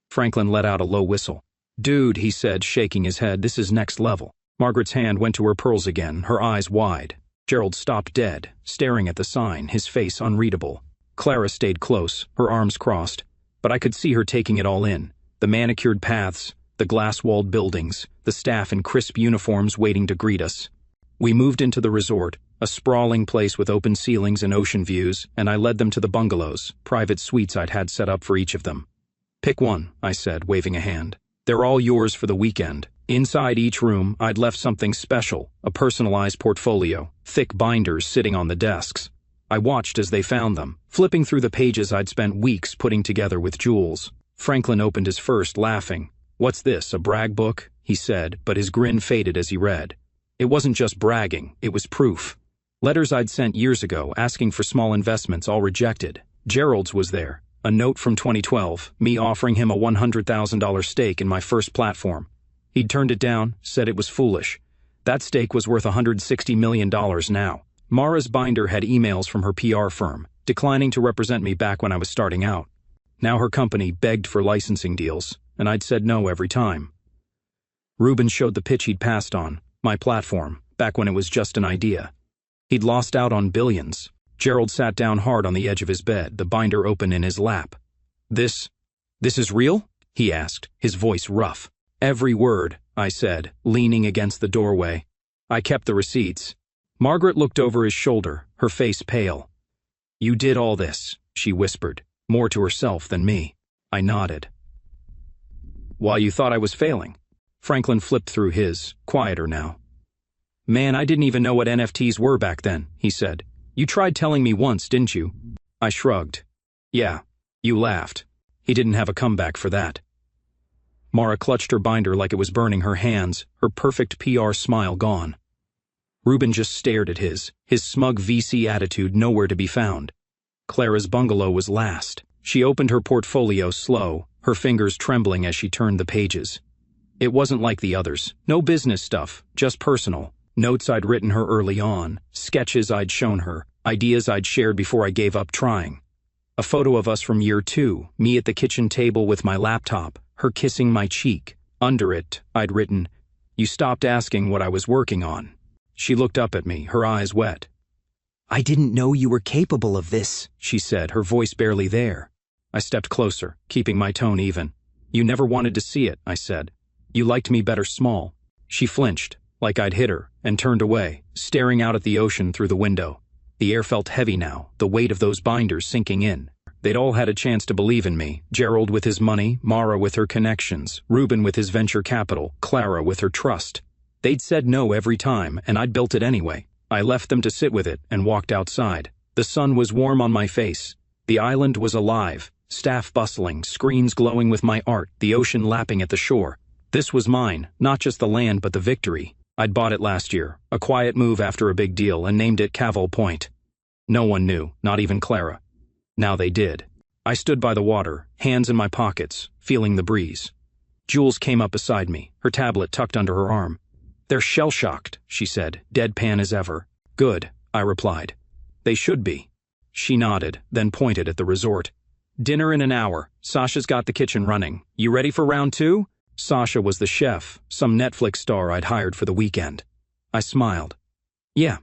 Franklin let out a low whistle. Dude, he said, shaking his head, this is next level. Margaret's hand went to her pearls again, her eyes wide. Gerald stopped dead, staring at the sign, his face unreadable. Clara stayed close, her arms crossed, but I could see her taking it all in. The manicured paths, the glass-walled buildings, the staff in crisp uniforms waiting to greet us. We moved into the resort, a sprawling place with open ceilings and ocean views, and I led them to the bungalows, private suites I'd had set up for each of them. Pick one, I said, waving a hand. They're all yours for the weekend. Inside each room, I'd left something special, a personalized portfolio, thick binders sitting on the desks. I watched as they found them, flipping through the pages I'd spent weeks putting together with Jules. Franklin opened his first, laughing. What's this, a brag book? He said, but his grin faded as he read. It wasn't just bragging, it was proof. Letters I'd sent years ago, asking for small investments, all rejected. Gerald's was there. A note from 2012, me offering him a $100,000 stake in my first platform. He'd turned it down, said it was foolish. That stake was worth $160 million now. Mara's binder had emails from her PR firm, declining to represent me back when I was starting out. Now her company begged for licensing deals, and I'd said no every time. Ruben showed the pitch he'd passed on, my platform, back when it was just an idea. He'd lost out on billions. Gerald sat down hard on the edge of his bed, the binder open in his lap. This is real? He asked, his voice rough. Every word, I said, leaning against the doorway. I kept the receipts. Margaret looked over his shoulder, her face pale. You did all this, she whispered, more to herself than me. I nodded. While you thought I was failing? Franklin flipped through his, quieter now. Man, I didn't even know what NFTs were back then, he said. You tried telling me once, didn't you? I shrugged. Yeah, you laughed. He didn't have a comeback for that. Mara clutched her binder like it was burning her hands, her perfect PR smile gone. Ruben just stared at his smug VC attitude nowhere to be found. Clara's bungalow was last. She opened her portfolio slow, her fingers trembling as she turned the pages. It wasn't like the others. No business stuff, just personal. Notes I'd written her early on, sketches I'd shown her, ideas I'd shared before I gave up trying. A photo of us from year 2, me at the kitchen table with my laptop, her kissing my cheek. Under it, I'd written, "You stopped asking what I was working on." She looked up at me, her eyes wet. "I didn't know you were capable of this," she said, her voice barely there. I stepped closer, keeping my tone even. "You never wanted to see it," I said. "You liked me better small." She flinched, like I'd hit her, and turned away, staring out at the ocean through the window. The air felt heavy now, the weight of those binders sinking in. They'd all had a chance to believe in me. Gerald with his money, Mara with her connections, Ruben with his venture capital, Clara with her trust. They'd said no every time, and I'd built it anyway. I left them to sit with it and walked outside. The sun was warm on my face. The island was alive, staff bustling, screens glowing with my art, the ocean lapping at the shore. This was mine, not just the land but the victory. I'd bought it last year, a quiet move after a big deal, and named it Cavall Point. No one knew, not even Clara. Now they did. I stood by the water, hands in my pockets, feeling the breeze. Jules came up beside me, her tablet tucked under her arm. "They're shell-shocked," she said, deadpan as ever. "Good," I replied. "They should be." She nodded, then pointed at the resort. "Dinner in an hour. Sasha's got the kitchen running. You ready for round 2? Sasha was the chef, some Netflix star I'd hired for the weekend. I smiled. "Yeah,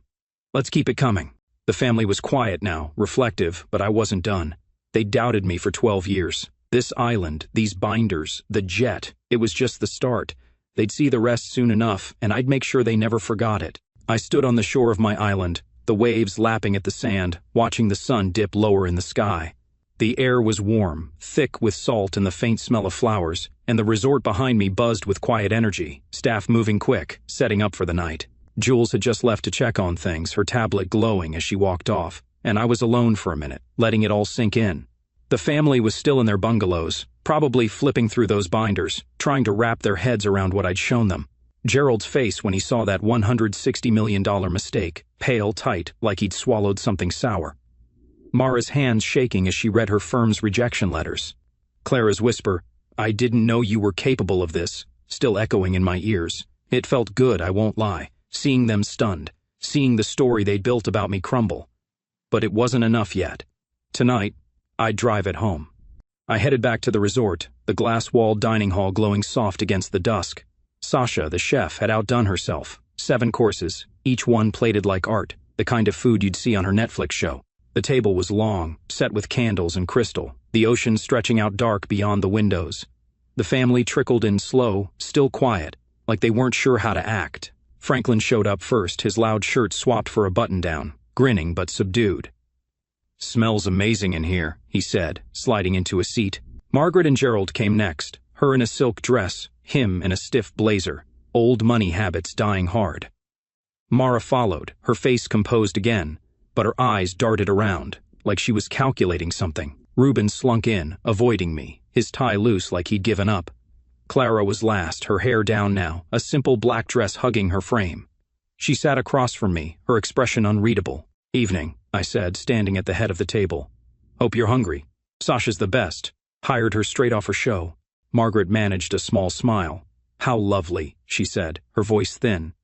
let's keep it coming." The family was quiet now, reflective, but I wasn't done. They doubted me for 12 years. This island, these binders, the jet, it was just the start. They'd see the rest soon enough, and I'd make sure they never forgot it. I stood on the shore of my island, the waves lapping at the sand, watching the sun dip lower in the sky. The air was warm, thick with salt and the faint smell of flowers, and the resort behind me buzzed with quiet energy, staff moving quick, setting up for the night. Jules had just left to check on things, her tablet glowing as she walked off, and I was alone for a minute, letting it all sink in. The family was still in their bungalows, probably flipping through those binders, trying to wrap their heads around what I'd shown them. Gerald's face when he saw that $160 million mistake, pale, tight, like he'd swallowed something sour. Mara's hands shaking as she read her firm's rejection letters. Clara's whisper, "I didn't know you were capable of this," still echoing in my ears. It felt good, I won't lie, seeing them stunned, seeing the story they'd built about me crumble. But it wasn't enough yet. Tonight, I'd drive it home. I headed back to the resort, the glass-walled dining hall glowing soft against the dusk. Sasha, the chef, had outdone herself. 7 courses, each one plated like art, the kind of food you'd see on her Netflix show. The table was long, set with candles and crystal, the ocean stretching out dark beyond the windows. The family trickled in slow, still quiet, like they weren't sure how to act. Franklin showed up first, his loud shirt swapped for a button-down, grinning but subdued. "Smells amazing in here," he said, sliding into a seat. Margaret and Gerald came next, her in a silk dress, him in a stiff blazer, old money habits dying hard. Mara followed, her face composed again, but her eyes darted around, like she was calculating something. Ruben slunk in, avoiding me, his tie loose like he'd given up. Clara was last, her hair down now, a simple black dress hugging her frame. She sat across from me, her expression unreadable. "Evening," I said, standing at the head of the table. "Hope you're hungry. Sasha's the best. Hired her straight off her show." Margaret managed a small smile. "How lovely," she said, her voice thin.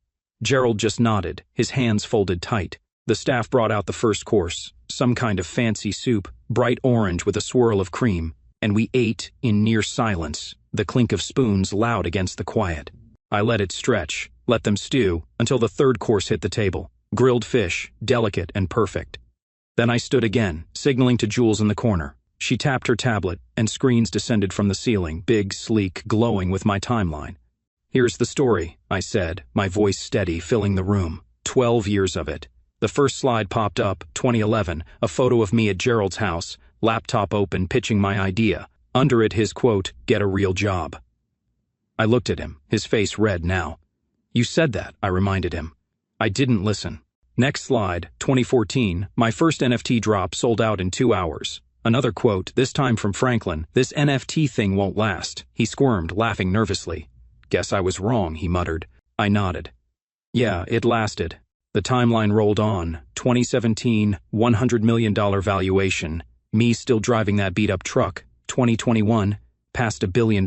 Gerald just nodded, his hands folded tight. The staff brought out the first course, some kind of fancy soup, bright orange with a swirl of cream, and we ate in near silence, the clink of spoons loud against the quiet. I let it stretch, let them stew, until the third course hit the table. Grilled fish, delicate and perfect. Then I stood again, signaling to Jules in the corner. She tapped her tablet, and screens descended from the ceiling, big, sleek, glowing with my timeline. "Here's the story," I said, my voice steady, filling the room. 12 years of it. The first slide popped up, 2011, a photo of me at Gerald's house, laptop open, pitching my idea. Under it his quote, "Get a real job." I looked at him, his face red now. "You said that," I reminded him. I didn't listen. Next slide, 2014, my first NFT drop sold out in 2 hours. Another quote, this time from Franklin, "This NFT thing won't last." He squirmed, laughing nervously. "Guess I was wrong," he muttered. I nodded. "Yeah, it lasted." The timeline rolled on. 2017, $100 million valuation. Me still driving that beat-up truck. 2021, past $1 billion.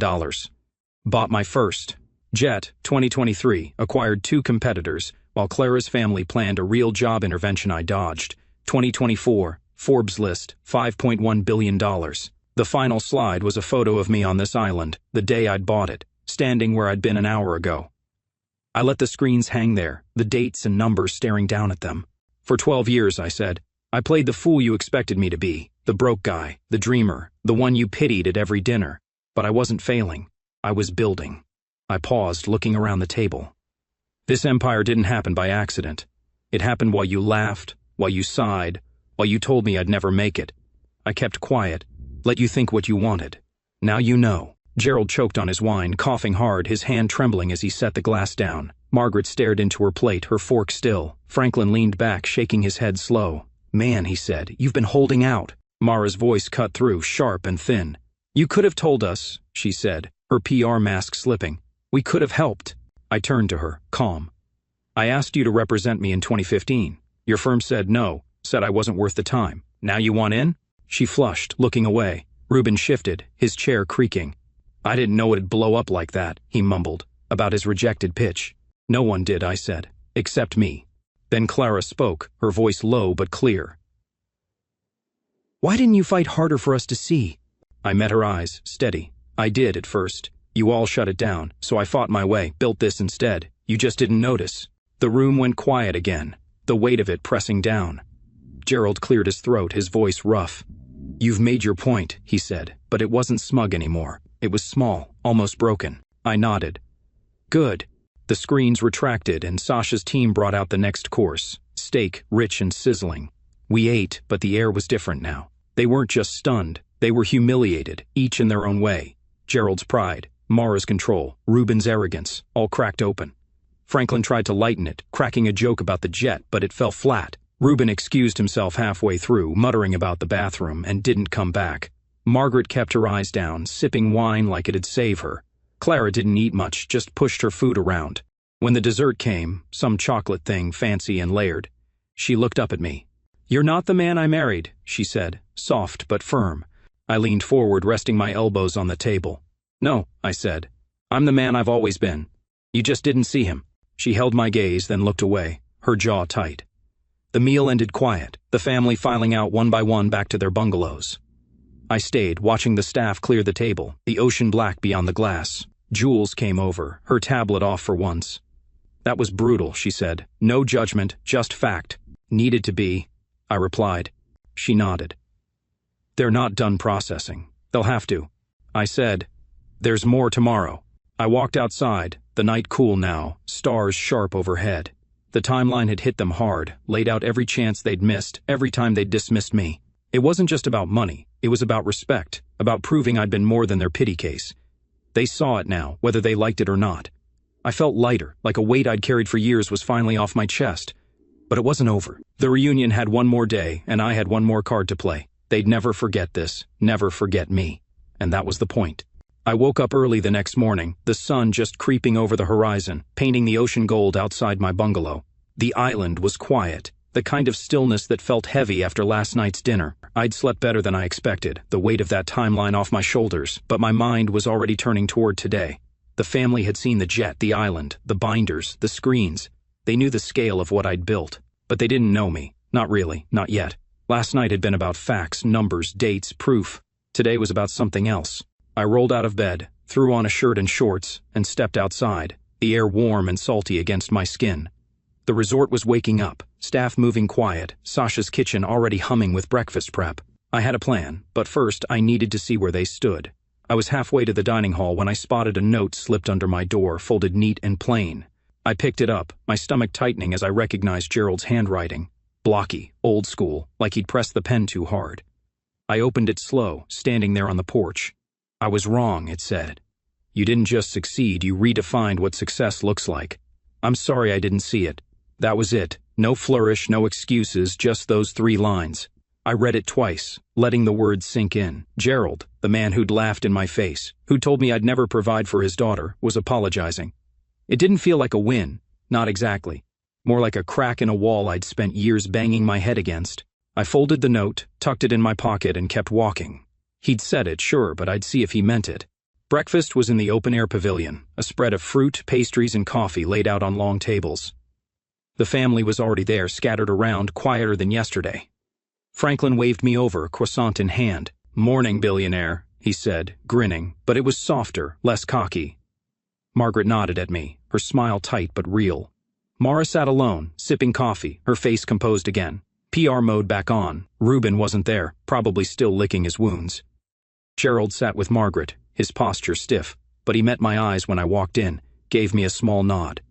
Bought my first. Jet, 2023, acquired 2 competitors, while Clara's family planned a real job intervention I dodged. 2024, Forbes list, $5.1 billion. The final slide was a photo of me on this island, the day I'd bought it, standing where I'd been an hour ago. I let the screens hang there, the dates and numbers staring down at them. For 12 years, I said. I played the fool you expected me to be, the broke guy, the dreamer, the one you pitied at every dinner. But I wasn't failing. I was building. I paused, looking around the table. This empire didn't happen by accident. It happened while you laughed, while you sighed, while you told me I'd never make it. I kept quiet, let you think what you wanted. Now you know. Gerald choked on his wine, coughing hard, his hand trembling as he set the glass down. Margaret stared into her plate, her fork still. Franklin leaned back, shaking his head slow. Man, he said, you've been holding out. Mara's voice cut through, sharp and thin. You could have told us, she said, her PR mask slipping. We could have helped. I turned to her, calm. I asked you to represent me in 2015. Your firm said no, said I wasn't worth the time. Now you want in? She flushed, looking away. Reuben shifted, his chair creaking. I didn't know it'd blow up like that, he mumbled, about his rejected pitch. No one did, I said, except me. Then Clara spoke, her voice low but clear. Why didn't you fight harder for us to see? I met her eyes, steady. I did at first. You all shut it down, so I fought my way, built this instead. You just didn't notice. The room went quiet again, the weight of it pressing down. Gerald cleared his throat, his voice rough. You've made your point, he said, but it wasn't smug anymore. It was small, almost broken. I nodded. Good. The screens retracted and Sasha's team brought out the next course. Steak, rich and sizzling. We ate, but the air was different now. They weren't just stunned. They were humiliated, each in their own way. Gerald's pride, Mara's control, Reuben's arrogance, all cracked open. Franklin tried to lighten it, cracking a joke about the jet, but it fell flat. Reuben excused himself halfway through, muttering about the bathroom, and didn't come back. Margaret kept her eyes down, sipping wine like it'd save her. Clara didn't eat much, just pushed her food around. When the dessert came, some chocolate thing, fancy and layered, she looked up at me. You're not the man I married, she said, soft but firm. I leaned forward, resting my elbows on the table. No, I said. I'm the man I've always been. You just didn't see him. She held my gaze, then looked away, her jaw tight. The meal ended quiet, the family filing out one by one back to their bungalows. I stayed, watching the staff clear the table, the ocean black beyond the glass. Jules came over, her tablet off for once. That was brutal, she said. No judgment, just fact. Needed to be, I replied. She nodded. They're not done processing. They'll have to. I said, there's more tomorrow. I walked outside, the night cool now, stars sharp overhead. The timeline had hit them hard, laid out every chance they'd missed, every time they'd dismissed me. It wasn't just about money, it was about respect, about proving I'd been more than their pity case. They saw it now, whether they liked it or not. I felt lighter, like a weight I'd carried for years was finally off my chest. But it wasn't over. The reunion had one more day, and I had one more card to play. They'd never forget this, never forget me. And that was the point. I woke up early the next morning, the sun just creeping over the horizon, painting the ocean gold outside my bungalow. The island was quiet, the kind of stillness that felt heavy after last night's dinner. I'd slept better than I expected, the weight of that timeline off my shoulders, but my mind was already turning toward today. The family had seen the jet, the island, the binders, the screens. They knew the scale of what I'd built, but they didn't know me. Not really, not yet. Last night had been about facts, numbers, dates, proof. Today was about something else. I rolled out of bed, threw on a shirt and shorts, and stepped outside, the air warm and salty against my skin. The resort was waking up, staff moving quiet, Sasha's kitchen already humming with breakfast prep. I had a plan, but first I needed to see where they stood. I was halfway to the dining hall when I spotted a note slipped under my door, folded neat and plain. I picked it up, my stomach tightening as I recognized Gerald's handwriting. Blocky, old school, like he'd pressed the pen too hard. I opened it slow, standing there on the porch. I was wrong, it said. You didn't just succeed, you redefined what success looks like. I'm sorry I didn't see it. That was it. No flourish, no excuses, just those 3 lines. I read it twice, letting the words sink in. Gerald, the man who'd laughed in my face, who'd told me I'd never provide for his daughter, was apologizing. It didn't feel like a win, not exactly. More like a crack in a wall I'd spent years banging my head against. I folded the note, tucked it in my pocket, and kept walking. He'd said it, sure, but I'd see if he meant it. Breakfast was in the open-air pavilion, a spread of fruit, pastries, and coffee laid out on long tables. The family was already there, scattered around, quieter than yesterday. Franklin waved me over, croissant in hand. "Morning, billionaire," he said, grinning, but it was softer, less cocky. Margaret nodded at me, her smile tight but real. Mara sat alone, sipping coffee, her face composed again. PR mode back on. Reuben wasn't there, probably still licking his wounds. Gerald sat with Margaret, his posture stiff, but he met my eyes when I walked in, gave me a small nod.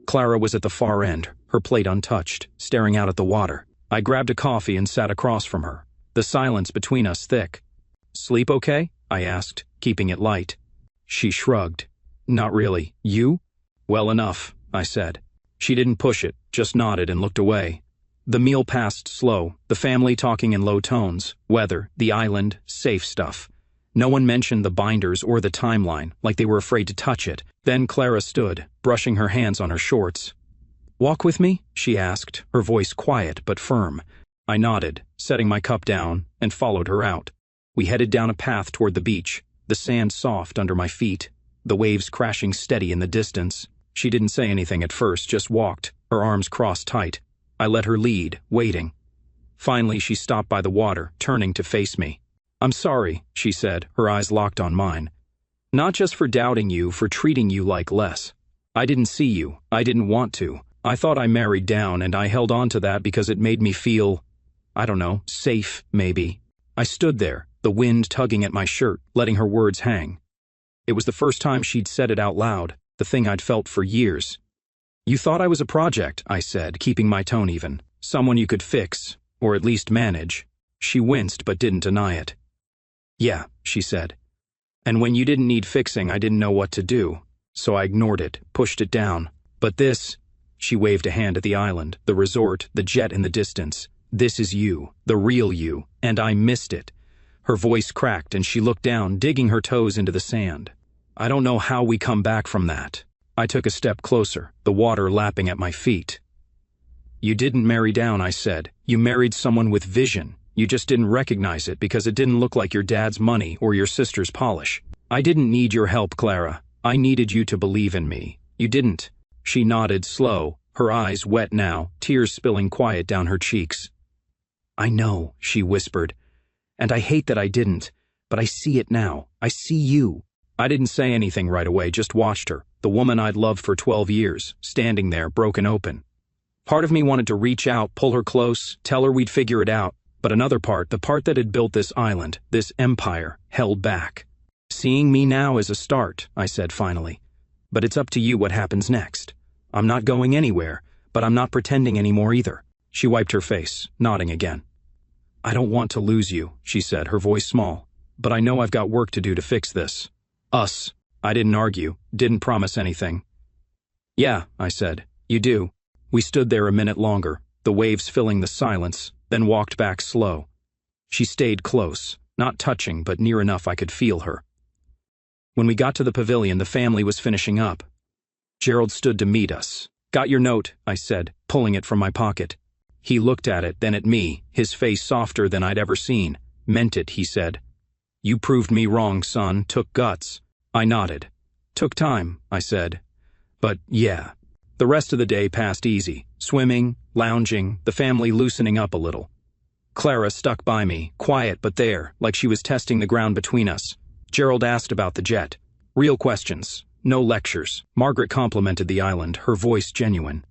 Clara was at the far end, her plate untouched, staring out at the water. I grabbed a coffee and sat across from her, the silence between us thick. "Sleep okay?" I asked, keeping it light. She shrugged. "Not really. You?" "Well enough," I said. She didn't push it, just nodded and looked away. The meal passed slow, the family talking in low tones, weather, the island, safe stuff. No one mentioned the binders or the timeline, like they were afraid to touch it. Then Clara stood, brushing her hands on her shorts. "Walk with me?" she asked, her voice quiet but firm. I nodded, setting my cup down, and followed her out. We headed down a path toward the beach, the sand soft under my feet, the waves crashing steady in the distance. She didn't say anything at first, just walked, her arms crossed tight. I let her lead, waiting. Finally, she stopped by the water, turning to face me. "I'm sorry," she said, her eyes locked on mine. "Not just for doubting you, for treating you like less. I didn't see you. I didn't want to. I thought I married down, and I held on to that because it made me feel, I don't know, safe, maybe." I stood there, the wind tugging at my shirt, letting her words hang. It was the first time she'd said it out loud, the thing I'd felt for years. "You thought I was a project," I said, keeping my tone even. "Someone you could fix, or at least manage." She winced but didn't deny it. "Yeah," she said. "And when you didn't need fixing, I didn't know what to do. So I ignored it, pushed it down. But this," she waved a hand at the island, the resort, the jet in the distance. "This is you, the real you, and I missed it." Her voice cracked and she looked down, digging her toes into the sand. "I don't know how we come back from that." I took a step closer, the water lapping at my feet. "You didn't marry down," I said. "You married someone with vision. You just didn't recognize it because it didn't look like your dad's money or your sister's polish. I didn't need your help, Clara. I needed you to believe in me. You didn't." She nodded, slow, her eyes wet now, tears spilling quiet down her cheeks. "I know," she whispered. "And I hate that I didn't, but I see it now. I see you." I didn't say anything right away, just watched her, the woman I'd loved for 12 years, standing there, broken open. Part of me wanted to reach out, pull her close, tell her we'd figure it out, but another part, the part that had built this island, this empire, held back. "Seeing me now is a start," I said finally. "But it's up to you what happens next. I'm not going anywhere, but I'm not pretending anymore either." She wiped her face, nodding again. "I don't want to lose you," she said, her voice small, "but I know I've got work to do to fix this. Us." I didn't argue, didn't promise anything. "Yeah," I said, "you do." We stood there a minute longer, the waves filling the silence, then walked back slow. She stayed close, not touching but near enough I could feel her. When we got to the pavilion, the family was finishing up. Gerald stood to meet us. "Got your note," I said, pulling it from my pocket. He looked at it, then at me, his face softer than I'd ever seen. "Meant it," he said. "You proved me wrong, son. Took guts." I nodded. "Took time," I said. "But yeah." The rest of the day passed easy. Swimming, lounging, the family loosening up a little. Clara stuck by me, quiet but there, like she was testing the ground between us. Gerald asked about the jet. Real questions, no lectures. Margaret complimented the island, her voice genuine.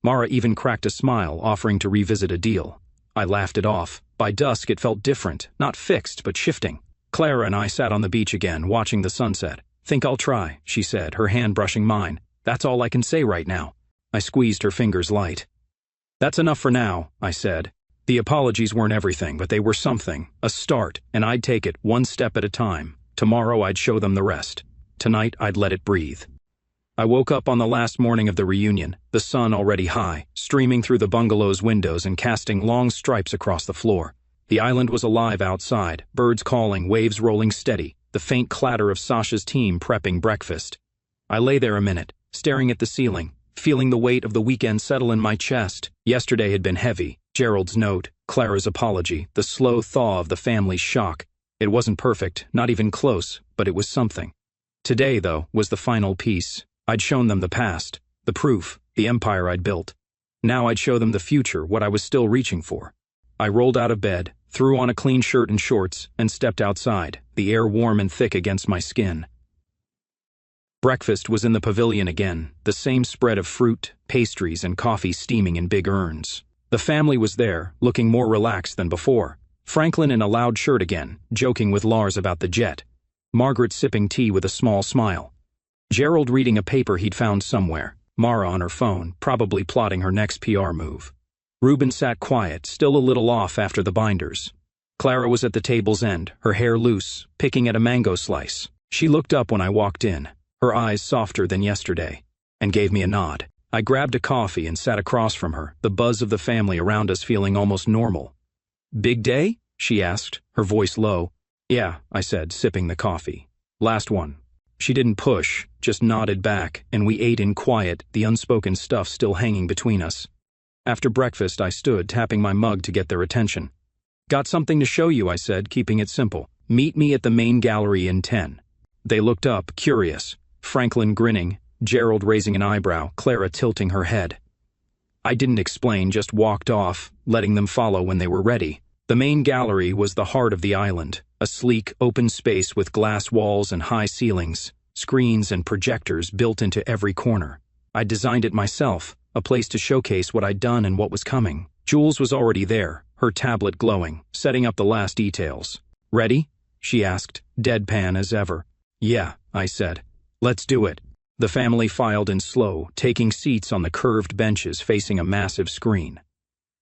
Mara even cracked a smile, offering to revisit a deal. I laughed it off. By dusk it felt different, not fixed, but shifting. Clara and I sat on the beach again, watching the sunset. "Think I'll try," she said, her hand brushing mine. "That's all I can say right now." I squeezed her fingers light. "That's enough for now," I said. The apologies weren't everything, but they were something, a start, and I'd take it one step at a time. Tomorrow I'd show them the rest. Tonight I'd let it breathe. I woke up on the last morning of the reunion, the sun already high, streaming through the bungalow's windows and casting long stripes across the floor. The island was alive outside, birds calling, waves rolling steady, the faint clatter of Sasha's team prepping breakfast. I lay there a minute, staring at the ceiling, feeling the weight of the weekend settle in my chest. Yesterday had been heavy. Gerald's note, Clara's apology, the slow thaw of the family's shock. It wasn't perfect, not even close, but it was something. Today, though, was the final piece. I'd shown them the past, the proof, the empire I'd built. Now I'd show them the future, what I was still reaching for. I rolled out of bed, threw on a clean shirt and shorts, and stepped outside, the air warm and thick against my skin. Breakfast was in the pavilion again, the same spread of fruit, pastries, and coffee steaming in big urns. The family was there, looking more relaxed than before. Franklin in a loud shirt again, joking with Lars about the jet. Margaret sipping tea with a small smile. Gerald reading a paper he'd found somewhere. Mara on her phone, probably plotting her next PR move. Reuben sat quiet, still a little off after the binders. Clara was at the table's end, her hair loose, picking at a mango slice. She looked up when I walked in, her eyes softer than yesterday, and gave me a nod. I grabbed a coffee and sat across from her, the buzz of the family around us feeling almost normal. "Big day?" she asked, her voice low. "Yeah," I said, sipping the coffee. "Last one." She didn't push, just nodded back, and we ate in quiet, the unspoken stuff still hanging between us. After breakfast, I stood, tapping my mug to get their attention. "Got something to show you," I said, keeping it simple. "Meet me at the main gallery in 10. They looked up, curious. Franklin grinning, Gerald raising an eyebrow, Clara tilting her head. I didn't explain, just walked off, letting them follow when they were ready. The main gallery was the heart of the island, a sleek, open space with glass walls and high ceilings, screens and projectors built into every corner. I designed it myself, a place to showcase what I'd done and what was coming. Jules was already there, her tablet glowing, setting up the last details. "Ready?" she asked, deadpan as ever. "Yeah," I said. "Let's do it." The family filed in slow, taking seats on the curved benches facing a massive screen.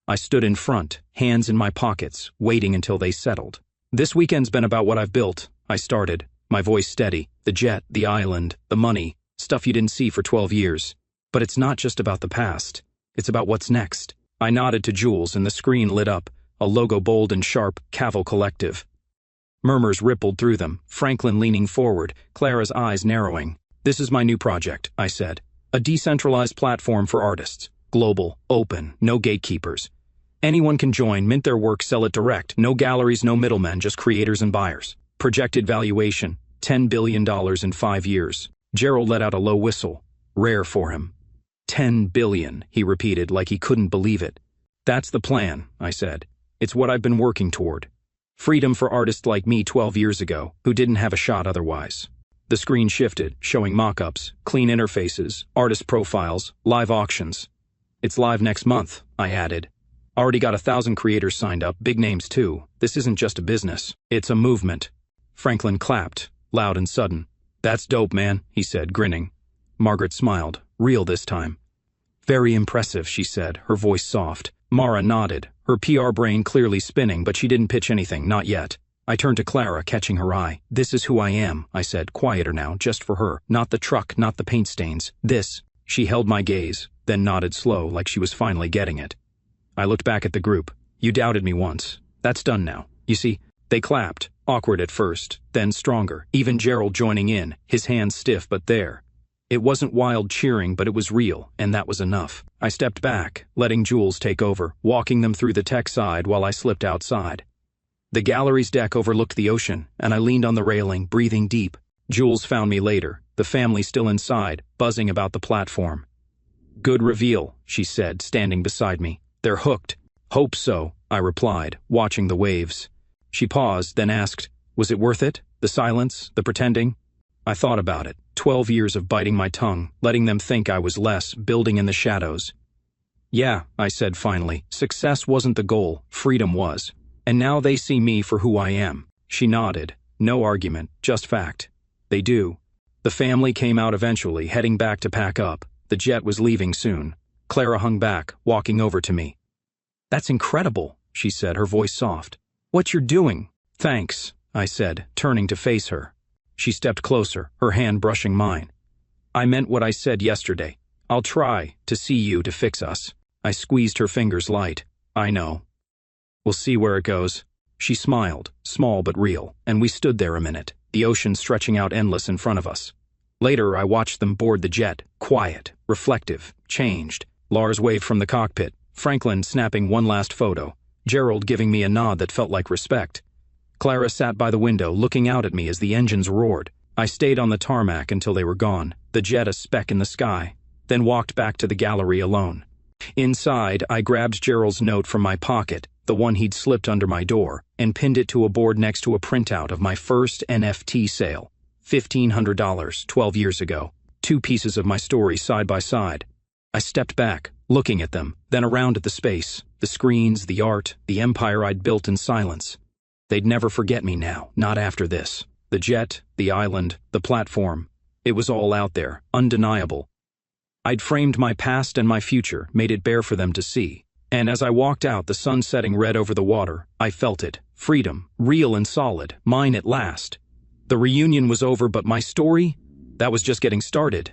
I stood in front, hands in my pockets, waiting until they settled. "This weekend's been about what I've built," I started, my voice steady. "The jet, the island, the money, stuff you didn't see for 12 years. But it's not just about the past. It's about what's next." I nodded to Jules and the screen lit up, a logo bold and sharp, Cavil Collective. Murmurs rippled through them, Franklin leaning forward, Clara's eyes narrowing. "This is my new project," I said. "A decentralized platform for artists. Global, open, no gatekeepers. Anyone can join, mint their work, sell it direct. No galleries, no middlemen, just creators and buyers. Projected valuation, $10 billion in 5 years. Gerald let out a low whistle. Rare for him. 10 billion, he repeated like he couldn't believe it. "That's the plan," I said. "It's what I've been working toward. Freedom for artists like me 12 years ago, who didn't have a shot otherwise." The screen shifted, showing mock-ups, clean interfaces, artist profiles, live auctions. "It's live next month," I added. "Already got 1,000 creators signed up, big names too. This isn't just a business. It's a movement." Franklin clapped, loud and sudden. "That's dope, man," he said, grinning. Margaret smiled, real this time. "Very impressive," she said, her voice soft. Mara nodded, her PR brain clearly spinning, but she didn't pitch anything, not yet. I turned to Clara, catching her eye. "This is who I am," I said, quieter now, just for her. "Not the truck, not the paint stains. This." She held my gaze, then nodded slow, like she was finally getting it. I looked back at the group. "You doubted me once. That's done now. You see?" They clapped, awkward at first, then stronger, even Gerald joining in, his hands stiff but there. It wasn't wild cheering, but it was real, and that was enough. I stepped back, letting Jules take over, walking them through the tech side while I slipped outside. The gallery's deck overlooked the ocean, and I leaned on the railing, breathing deep. Jules found me later, the family still inside, buzzing about the platform. "Good reveal," she said, standing beside me. "They're hooked." "Hope so," I replied, watching the waves. She paused, then asked, "Was it worth it? The silence, the pretending?" I thought about it. 12 years of biting my tongue, letting them think I was less, building in the shadows. "Yeah," I said finally. "Success wasn't the goal, freedom was. And now they see me for who I am." She nodded. No argument, just fact. "They do." The family came out eventually, heading back to pack up. The jet was leaving soon. Clara hung back, walking over to me. "That's incredible," she said, her voice soft. "What you're doing." "Thanks," I said, turning to face her. She stepped closer, her hand brushing mine. "I meant what I said yesterday. I'll try to see you to fix us." I squeezed her fingers light. "I know. We'll see where it goes." She smiled, small but real, and we stood there a minute, the ocean stretching out endless in front of us. Later, I watched them board the jet, quiet, reflective, changed. Lars waved from the cockpit, Franklin snapping one last photo, Gerald giving me a nod that felt like respect. Clara sat by the window, looking out at me as the engines roared. I stayed on the tarmac until they were gone, the jet a speck in the sky, then walked back to the gallery alone. Inside, I grabbed Gerald's note from my pocket, the one he'd slipped under my door, and pinned it to a board next to a printout of my first NFT sale. $1,500, 12 years ago. 2 pieces of my story side by side. I stepped back, looking at them, then around at the space, the screens, the art, the empire I'd built in silence. They'd never forget me now, not after this. The jet, the island, the platform. It was all out there, undeniable. I'd framed my past and my future, made it bare for them to see. And as I walked out, the sun setting red over the water, I felt it. Freedom, real and solid, mine at last. The reunion was over, but my story? That was just getting started.